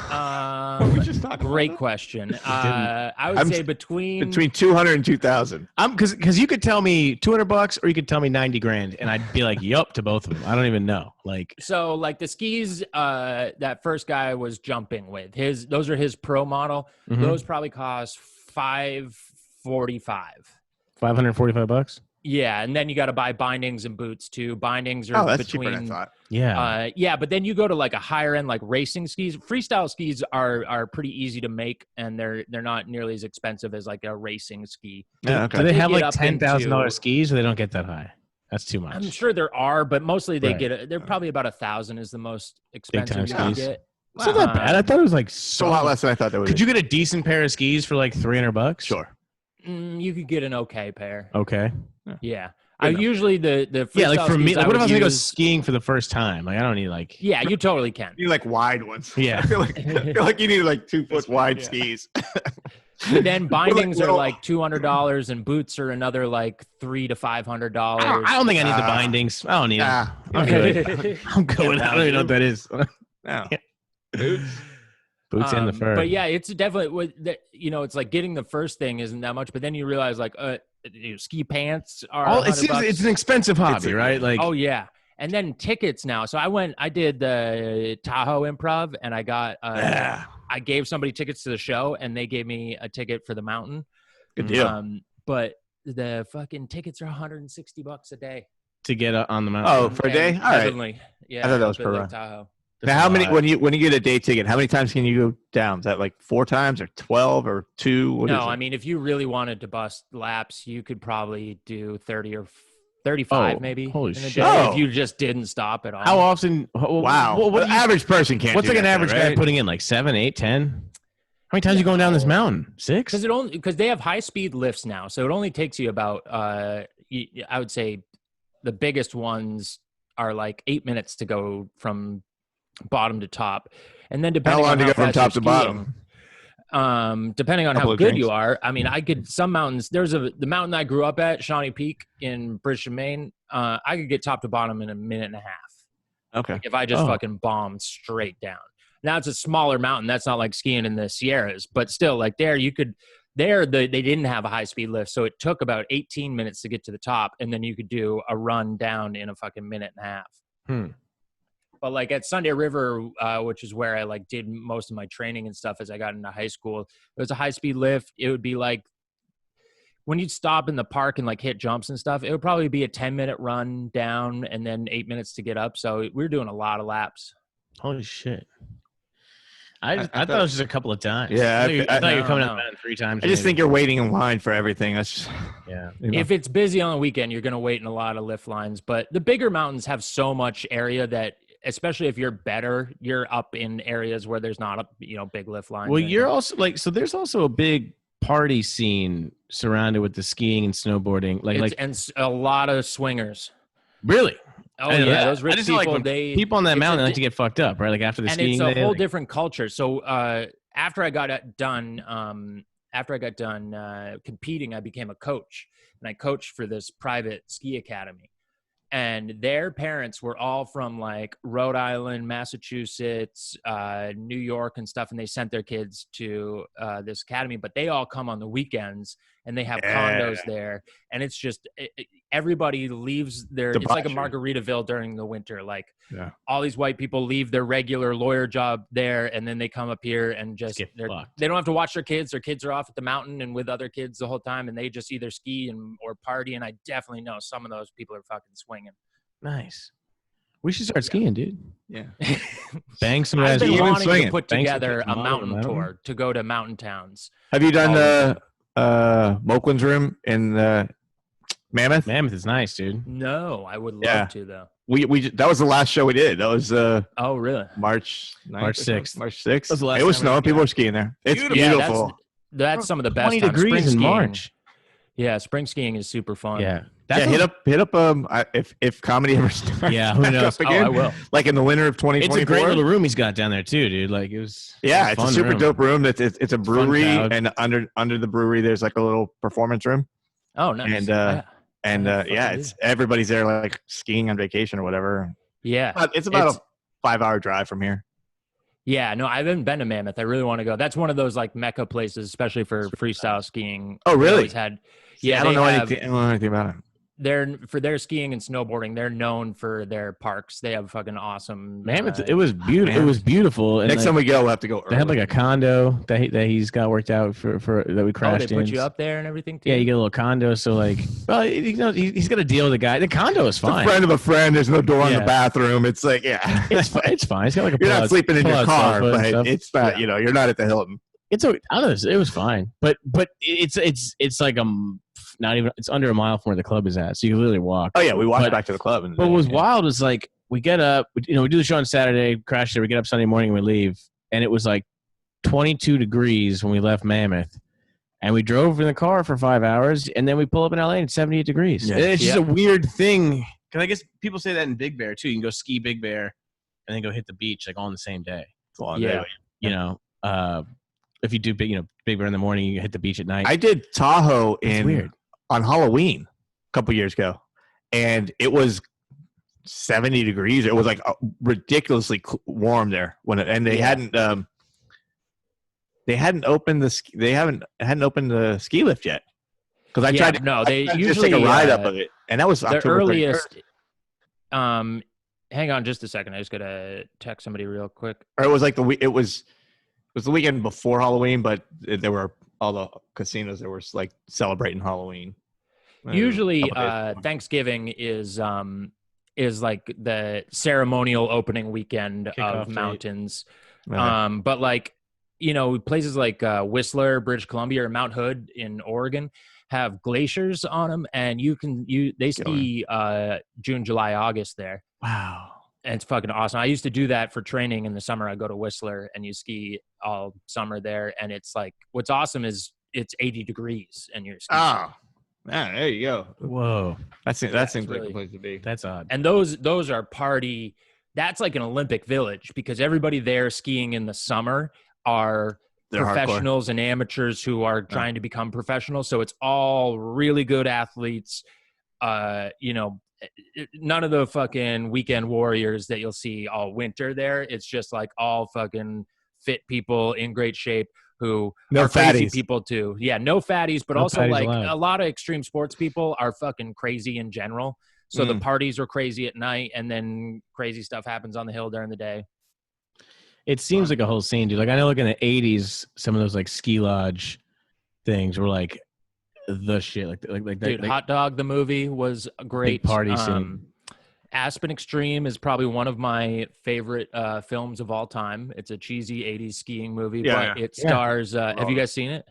just talked great question. I would say between 200 and 2,000. Because you could tell me $200 or you could tell me 90 grand, and I'd be like, yup, to both of them. I don't even know. Like, so like the skis that first guy was jumping with, those are his pro model. Mm-hmm. Those probably cost $545. $545. Yeah, and then you got to buy bindings and boots too. Bindings are that's between. cheaper than I thought. Yeah, but then you go to like a higher end, like racing skis. Freestyle skis are pretty easy to make, and they're not nearly as expensive as like a racing ski. Yeah, okay. Do they have like $10,000 skis, or they don't get that high? That's too much. I'm sure there are, but mostly they they're probably about $1,000 is the most expensive you can get. It's not that bad. I thought it was like so a lot less than I thought that would. Could you get a decent pair of skis for like $300? Sure. You could get an okay pair. Okay. Yeah. I usually the freestyle like for me, like what if I was gonna go skiing for the first time? Like I don't need like. Yeah, you totally can. You need like wide ones. Yeah. I feel like you need like 2 foot wide skis. And then bindings are like $200, and boots are another like $300 to $500. I don't think I need the bindings. I don't need them. I'm good. I'm good. I don't even know what that is. No. Boots and the fur. But yeah, it's definitely it's like getting the first thing isn't that much, but then you realize like ski pants are. It's an expensive hobby, right? Like oh yeah, and then tickets now. So I did the Tahoe Improv, and I got I gave somebody tickets to the show, and they gave me a ticket for the mountain. Good deal. But the fucking tickets are $160 a day to get on the mountain. Oh, for a day? All right. Yeah, I thought that was per run. Tahoe. Now, how many when you get a day ticket? How many times can you go down? Is that like 4 times or 12 or 2? No, I mean if you really wanted to bust laps, you could probably do 30 or 35 maybe. Holy shit! If you just didn't stop at all. How often? Wow. What average person can't. What's do like that, an average right? guy putting in? Like 7, 8, 10? How many times are you going down this mountain? 6? Because they have high speed lifts now, so it only takes you about I would say the biggest ones are like 8 minutes to go from bottom to top, and then depending how long on to how go from fast top you're to bottom, depending on how good you are. I mean, I could some mountains. The mountain I grew up at, Shawnee Peak in British Maine. I could get top to bottom in a minute and a half. Okay, if I just fucking bombed straight down. Now it's a smaller mountain. That's not like skiing in the Sierras, but still, like there you could. They didn't have a high speed lift, so it took about 18 minutes to get to the top, and then you could do a run down in a fucking minute and a half. But like at Sunday River, which is where I like did most of my training and stuff as I got into high school, it was a high speed lift. It would be like when you'd stop in the park and like hit jumps and stuff, it would probably be a 10-minute run down and then 8 minutes to get up. So we were doing a lot of laps. Holy shit. I thought it was just a couple of times. Yeah, I thought you were coming up 3 times. I just think you're waiting in line for everything. That's just, yeah. You know. If it's busy on the weekend, you're going to wait in a lot of lift lines. But the bigger mountains have so much area that, especially if you're better, you're up in areas where there's not a big lift line. Well, you're also like, so there's also a big party scene surrounded with the skiing and snowboarding, and a lot of swingers. Really? Oh yeah, those rich people. Like people on that mountain like to get fucked up, right? Like after the skiing, and it's a whole different culture. So after I got done competing, I became a coach, and I coached for this private ski academy. And their parents were all from like Rhode Island, Massachusetts, New York and stuff. And they sent their kids to this academy, but they all come on the weekends and they have condos there. And it's just everybody leaves their, it's like a Margaritaville during the winter. Like all these white people leave their regular lawyer job there. And then they come up here and just, they don't have to watch their kids. Their kids are off at the mountain and with other kids the whole time. And they just either ski or party. And I definitely know some of those people are fucking swinging. Nice. We should start skiing, dude. Yeah. Bang some I've guys. been wanting to put together a mountain tour to go to mountain towns. Have you done the Moquin's room in Mammoth? Mammoth is nice, dude. No, I would love to though. We that was the last show we did. That was oh really? March 9th, March 6th. March 6th. That was the last it was time snowing. People were skiing there. It's beautiful. That's some of the best 20 times. degrees Spring in skiing. March. Yeah, spring skiing is super fun. Yeah. Hit up if comedy ever starts. Yeah, who knows? Again, I will. Like in the winter of 2024. It's a great little room he's got down there too, dude. Like it was. Yeah, it was it's a super dope room. It's a brewery, crowd. and under the brewery there's like a little performance room. Oh, nice. And it's everybody's there like skiing on vacation or whatever. Yeah, it's about a 5-hour drive from here. Yeah, no, I haven't been to Mammoth. I really want to go. That's one of those like mecca places, especially for freestyle skiing. Oh, really? I don't know anything. I don't know anything about it. They're for their skiing and snowboarding. They're known for their parks. They have fucking awesome. Mammoth. It was beautiful. It was beautiful. And next time we go, we'll have to go. They had like a condo that he's got worked out for that we crashed they put in. you up there and everything too? Yeah, you get a little condo. So like, well, he's got a deal with the guy. The condo is fine. It's a friend of a friend. There's no door in the bathroom. It's like it's fine. It's got like a. You're not sleeping in your car, but it's not. Yeah. You're not at the Hilton. I don't know. It was fine, but it's like not even. It's under a mile from where the club is at, so you can literally walk. Oh yeah, we walked back to the club. But what was wild was like we get up, we do the show on Saturday, crash there. We get up Sunday morning and we leave, and it was like 22 degrees when we left Mammoth, and we drove in the car for 5 hours, and then we pull up in LA and it's 78 degrees. Yeah. And it's just a weird thing because I guess people say that in Big Bear too. You can go ski Big Bear and then go hit the beach like all on the same day. It's a long day. If you do Big Bear in the morning, you hit the beach at night. I did Tahoe on Halloween a couple years ago, and it was 70 degrees. It was like ridiculously warm there they hadn't opened the ski lift yet. Because I tried to they usually just take a ride up of it, and that was the October earliest. Hang on just a second. I just gotta text somebody real quick. Or it was like it was the weekend before Halloween, but there were all the casinos that were like celebrating Halloween. Usually, Thanksgiving is like the ceremonial opening weekend of mountains. Right. But like, places like Whistler, British Columbia, or Mount Hood in Oregon have glaciers on them, and they ski June, July, August there. Wow. And it's fucking awesome. I used to do that for training in the summer. I go to Whistler and you ski all summer there. And it's like, what's awesome is it's 80 degrees and you're skiing. Oh, yeah, there you go. Whoa. That seems like a place to be. That's odd. And those are party. That's like an Olympic village because everybody there skiing in the summer are professionals and amateurs who are trying to become professionals. So it's all really good athletes, none of the fucking weekend warriors that you'll see all winter there. It's just like all fucking fit people in great shape who are crazy people too. Yeah, no fatties, but also like allowed. A lot of extreme sports people are fucking crazy in general. So the parties are crazy at night and then crazy stuff happens on the hill during the day. It seems like a whole scene, dude. Like I know like in the 80s, some of those like ski lodge things were like the shit, like Hot Dog the movie was a great party scene. Aspen Extreme is probably one of my favorite films of all time. It's a cheesy 80s skiing movie, but it stars have you guys seen it?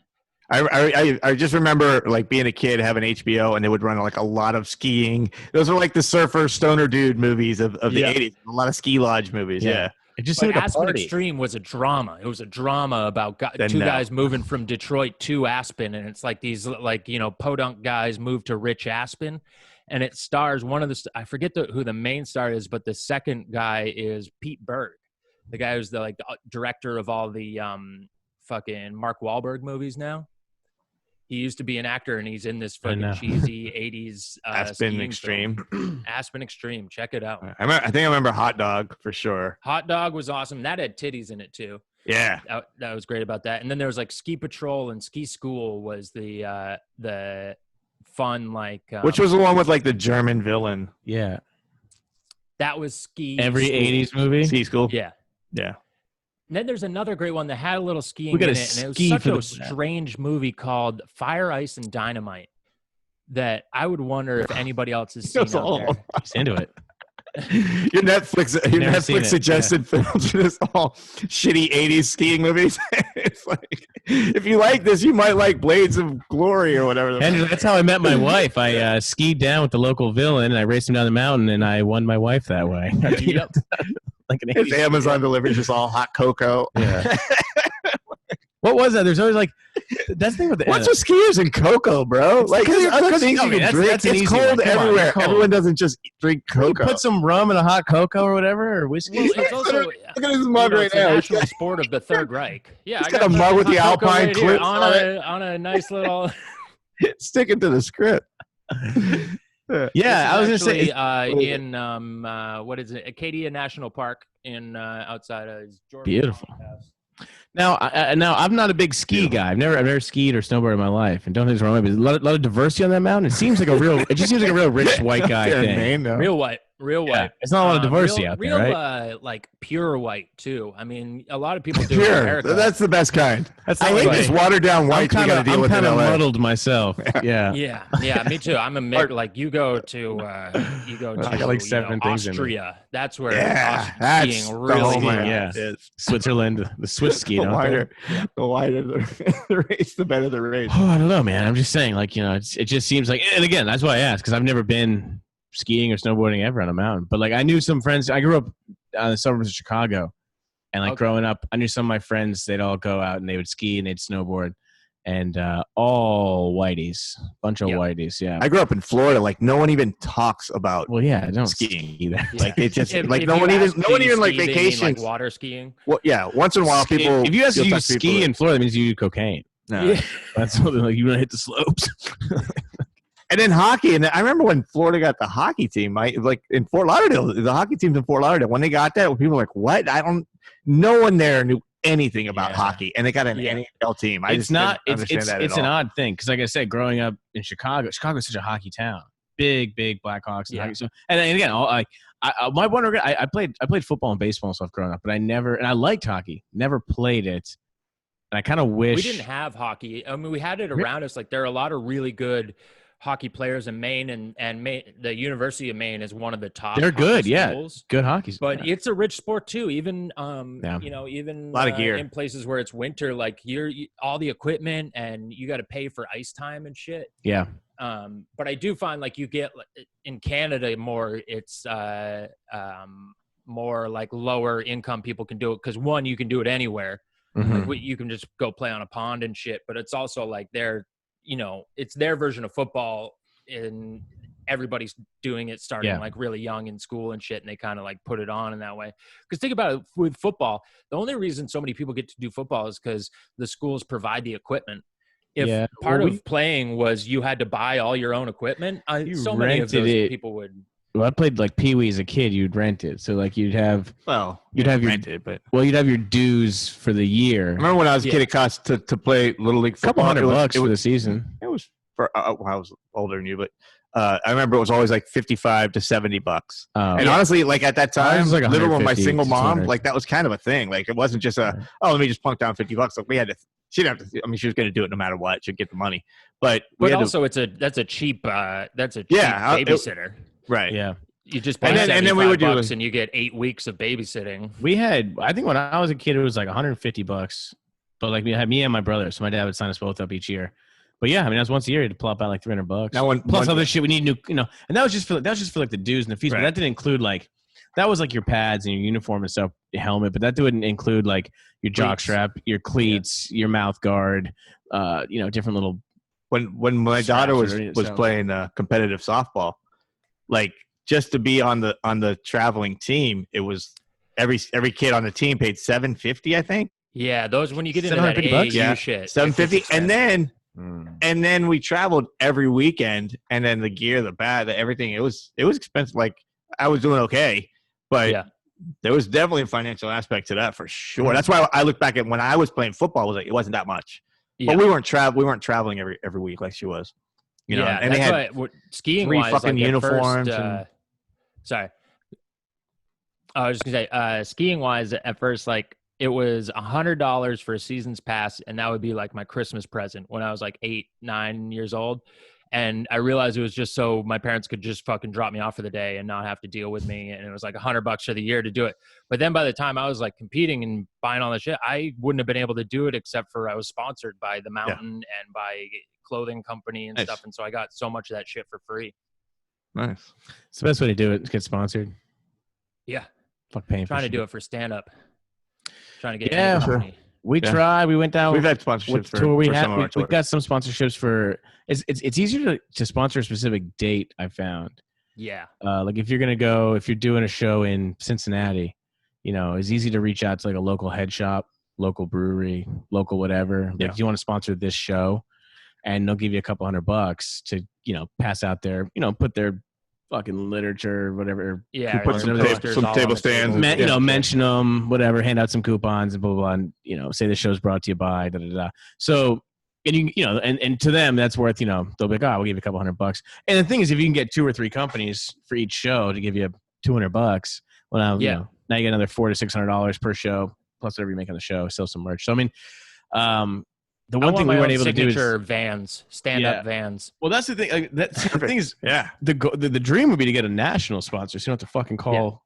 I just remember like being a kid having HBO and they would run like a lot of skiing. Those are like the surfer stoner dude movies of the 80s. A lot of ski lodge movies. Yeah. It just like Aspen Extreme was a drama. It was a drama about two guys moving from Detroit to Aspen, and it's like these podunk guys move to rich Aspen, and it stars one of the I forget who the main star is, but the second guy is Pete Berg, the guy who's the director of all the fucking Mark Wahlberg movies now. He used to be an actor, and he's in this fucking cheesy 80s Aspen Extreme. Aspen Extreme. Check it out. I think I remember Hot Dog for sure. Hot Dog was awesome. That had titties in it, too. Yeah. That was great about that. And then there was, like, Ski Patrol and Ski School was the fun, like... which was the one with, like, the German villain. Yeah. That was Ski Every School. 80s movie? Ski School? Yeah. Yeah. And then there's another great one that had a little skiing in it, and it was such a strange movie called Fire, Ice, and Dynamite that I would wonder if anybody else has seen out there. He's into it. Your Netflix suggested films are just all shitty 80s skiing movies. It's like, if you like this, you might like Blades of Glory or whatever. Andrew, that's how I met my wife. I skied down with the local villain, and I raced him down the mountain, and I won my wife that way. Yep. Like his Amazon delivery just all hot cocoa. Yeah. What What was that? There's always like that's the thing with the What's with skiers and cocoa, bro? Like because things you can drink. It's cold everywhere. Everyone doesn't just drink cocoa. Put some rum in a hot cocoa or whatever, or whiskey. Well, it's also, Look at his mug right it's now. a national sport of the Third Reich. Yeah, He's got a mug with the Alpine clips on a nice little. Sticking to the script. Yeah, I was gonna say in what is it, Acadia National Park in outside of Georgia. Beautiful. Now, I'm not a big ski guy. I've never skied or snowboarded in my life, and don't think it's wrong. But there's a lot of diversity on that mountain. It just seems like a real rich white guy thing. Real white. It's not a lot of diversity out there, right? Like pure white too. I mean, a lot of people do pure. America. That's the best kind. I hate this watered down white. I'm kind of muddled myself. Yeah. Me too. I'm a mix. Like you go to I got like 7 things Austria. That's where that's skiing really is. Switzerland, the Swiss ski. The wider the race, the better the race. Oh, I don't know, man. I'm just saying, like, it just seems like, and again, that's why I asked, because I've never been skiing or snowboarding ever on a mountain. But like, I knew some friends. I grew up on the suburbs of Chicago, and like growing up, I knew some of my friends. They'd all go out and they would ski and they'd snowboard, and all whiteys, bunch of whiteys. Yeah, I grew up in Florida. Like no one even talks about. Well, yeah, I don't skiing either. Like it just like no one even like vacations. Like water skiing. Well, yeah, once in a while people. If you ask you ski in Florida, that means you do cocaine. No. Yeah. That's something like you want to hit the slopes. And then hockey, and I remember when Florida got the hockey team, like in Fort Lauderdale, the hockey team's in Fort Lauderdale. When they got that, people were like, "What? No one there knew anything about hockey," and they got an NHL team. It's an odd thing because, like I said, growing up in Chicago's such a hockey town, big Blackhawks. And hockey. So, and again, my one regret, I played football and baseball and stuff growing up, but I liked hockey, never played it. And I kind of wish we didn't have hockey. I mean, we had it around us. Like there are a lot of really good hockey players in Maine, and Maine, the University of Maine is one of the top. They're good, schools. Good hockey. But it's a rich sport too. Even even a lot of gear in places where it's winter. Like all the equipment, and you got to pay for ice time and shit. Yeah. But I do find like you get in Canada more. It's more like lower income people can do it because one, you can do it anywhere. Mm-hmm. Like you can just go play on a pond and shit. But it's also like it's their version of football, and everybody's doing it starting like really young in school and shit, and they kind of like put it on in that way. Because think about it, with football, the only reason so many people get to do football is because the schools provide the equipment. If part of playing was you had to buy all your own equipment, so many of those people would. Well, I played like Pee Wee as a kid. You'd rent it, so like you'd have you'd have your dues for the year. I remember when I was a kid, it cost to play Little League football. $200 for the season. It was for I was older than you, but I remember it was always like $55 to $70. And honestly, like at that time, like little with my single mom, like that was kind of a thing. Like it wasn't just let me just plunk down $50. Like we had to. She didn't have to. I mean, she was going to do it no matter what. She'd get the money, but also that's a cheap babysitter. Right. Yeah. You just pay and then we would do and you get 8 weeks of babysitting. We had, I think when I was a kid, it was like $150, but like we had me and my brother, so my dad would sign us both up each year. But yeah, I mean, that's once a year to plop out like $300. Now plus other shit we need new, and that was just for like the dues and the fees. Right. But that didn't include like that was like your pads and your uniform and stuff, your helmet. But that didn't include like your jock strap, your cleats, your mouth guard, different little. When my daughter was playing competitive softball. Like just to be on the traveling team, it was every kid on the team paid $750, I think. Yeah, those when you get into that AAU shit, $750, and then we traveled every weekend, and then the gear, the bat, everything. It was expensive. Like I was doing okay, but there was definitely a financial aspect to that for sure. That's why I look back at when I was playing football. It wasn't that much, but we weren't traveling every week like she was. And they had skiing 3 wise, fucking like uniforms. Sorry, I was just gonna say, skiing wise, at first, like it was $100 for a season's pass, and that would be like my Christmas present when I was like 8, 9 years old. And I realized it was just so my parents could just fucking drop me off for the day and not have to deal with me. And it was like $100 for the year to do it. But then by the time I was like competing and buying all the shit, I wouldn't have been able to do it except for I was sponsored by the mountain and by clothing company and stuff. And so I got so much of that shit for free. Nice. It's the best way to do it is get sponsored. Yeah. Fuck paying. Trying to do it for stand up. Trying to get sure. We tried. We went down. We've had sponsorships for some of our tours. We got some sponsorships for. It's easier to sponsor a specific date. I found. Yeah. Like if you're doing a show in Cincinnati, it's easy to reach out to like a local head shop, local brewery, local whatever. Like if you want to sponsor this show, and they'll give you a couple $100 to pass out their put their fucking literature, whatever. Yeah. Put some table stands. Mention them, whatever. Hand out some coupons and blah blah blah. And, say the show's brought to you by da da da. So. And and to them that's worth, they'll be like, we'll give you a couple $100. And the thing is, if you can get 2 or 3 companies for each show to give you $200, well, now you get another $400 to $600 per show, plus whatever you make on the show, sell some merch. So I mean, the one thing we weren't able to do is vans, stand-up vans. Well, that's the thing. Like, the thing is, the dream would be to get a national sponsor, so you don't have to fucking call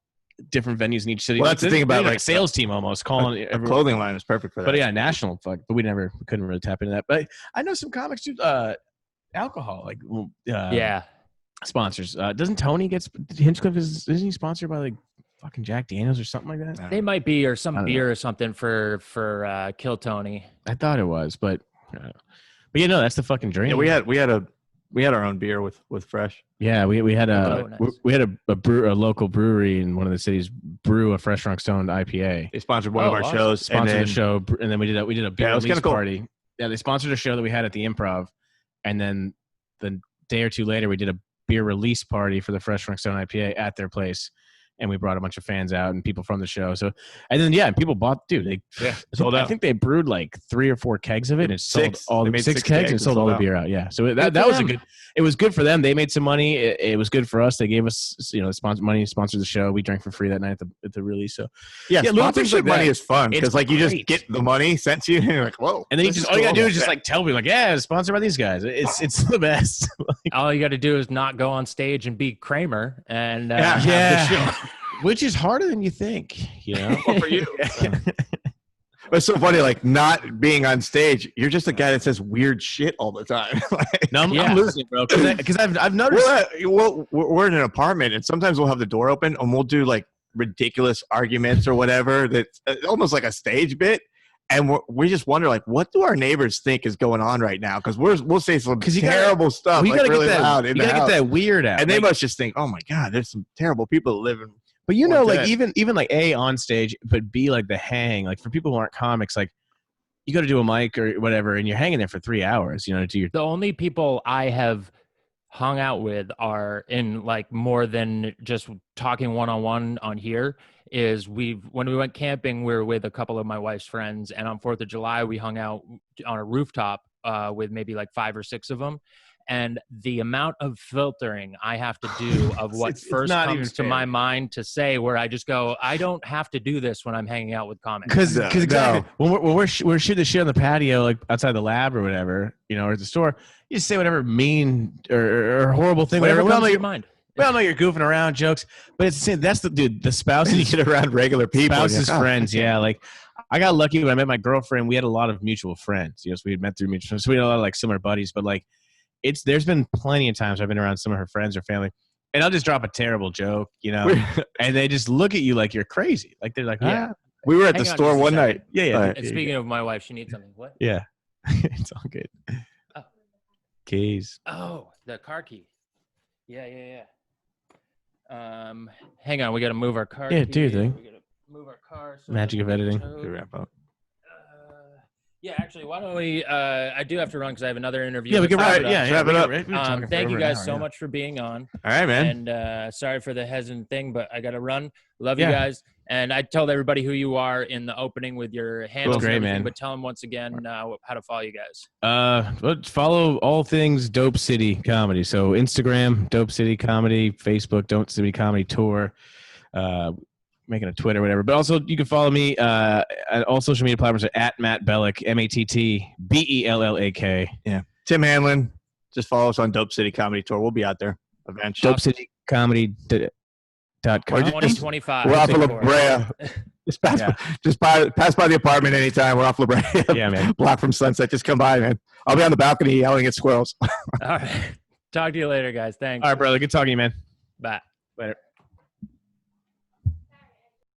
different venues in each city. Well, that's the thing about like a sales team almost calling a clothing line is perfect for that. But national, but we couldn't really tap into that. But I know some comics do alcohol, sponsors. Doesn't Tony Hinchcliffe isn't he sponsored by like fucking Jack Daniels or something like that? They might be, or some beer or something for Kill Tony. I thought it was, but that's the fucking dream. Yeah, we had our own beer with Fresh. Yeah, we had nice. we had a local brewery in one of the cities brew a Fresh Drunk Stoned IPA. They sponsored one of our shows. Sponsored the show, and then we did a beer release party. Yeah, they sponsored a show that we had at the Improv, and then the day or two later we did a beer release party for the Fresh Drunk Stoned IPA at their place. And we brought a bunch of fans out and people from the show. So, and then people bought. Dude, sold out. I think they brewed like 3 or 4 kegs of it. And it sold all the 6 kegs and sold all the beer out. Yeah, so that was a good. It was good for them. They made some money. It was good for us. They gave us money, sponsored the show. We drank for free that night at the release. So sponsorship money is fun because you just get the money sent to you and you're like, whoa. And then all you gotta do is just like tell me like, it's sponsored by these guys. It's the best. All you got to do is not go on stage and be Kramer and have the show. Which is harder than you think, Well, for you. But it's so funny, like not being on stage. You're just a guy that says weird shit all the time. I'm losing it, bro. Because I've noticed. We're in an apartment, and sometimes we'll have the door open, and we'll do like ridiculous arguments or whatever. That's almost like a stage bit. And we just wonder, like, what do our neighbors think is going on right now? Because we'll say some terrible stuff. We gotta really get that. Loud You gotta get that weird out, and they must just think, oh my god, there's some terrible people that live in. But like even like on stage, but B like the hang, like for people who aren't comics, like you go to do a mic or whatever, and you're hanging there for 3 hours, to do your. The only people I have hung out with are in like more than just talking one-on-one on here is when we went camping, we were with a couple of my wife's friends, and on 4th of July, we hung out on a rooftop with maybe like 5 or 6 of them. And the amount of filtering I have to do of what first comes to my mind to say, where I just go, I don't have to do this when I'm hanging out with comics. Because exactly. When we're shooting the shit on the patio, like outside the lab or whatever, or at the store, you just say whatever mean or horrible thing, whatever comes to your mind. Well, no, you're goofing around jokes, but it's the same. That's the spouses. You get around regular people. Spouses, friends, yeah. Like I got lucky when I met my girlfriend. We had a lot of mutual friends. So we had met through mutual friends. So we had a lot of like similar buddies, but like. There's been plenty of times I've been around some of her friends or family, and I'll just drop a terrible joke, and they just look at you like you're crazy. Like they're like, We were at the store one night. Yeah. And speaking of my wife, she needs something. What? Yeah. It's all good. Oh. Keys. Oh, the car key. Yeah. Hang on, we got to move our car. Yeah, key. do your thing. We got to move our car. Magic of editing. Good wrap up. Yeah, actually, why don't we? I do have to run because I have another interview. Yeah, we can wrap it up. Yeah, wrap it up. Thank you guys so much for being on. All right, man. And sorry for the hesitant thing, but I got to run. Love you guys. And I told everybody who you are in the opening with your handles. Great, man. But tell them once again how to follow you guys. Follow all things Dope City Comedy. So Instagram, Dope City Comedy, Facebook, Dope City Comedy Tour. Making a Twitter, whatever. But also, you can follow me at all social media platforms at Matt Bellak, MattBellak. Yeah. Tim Hanlon. Just follow us on Dope City Comedy Tour. We'll be out there eventually. DopeCityComedy.com. 2025. We're off of La Brea. Just pass by the apartment anytime. We're off La Brea. Yeah, man. Block from Sunset. Just come by, man. I'll be on the balcony yelling at squirrels. All right. Talk to you later, guys. Thanks. All right, brother. Good talking to you, man. Bye. Later.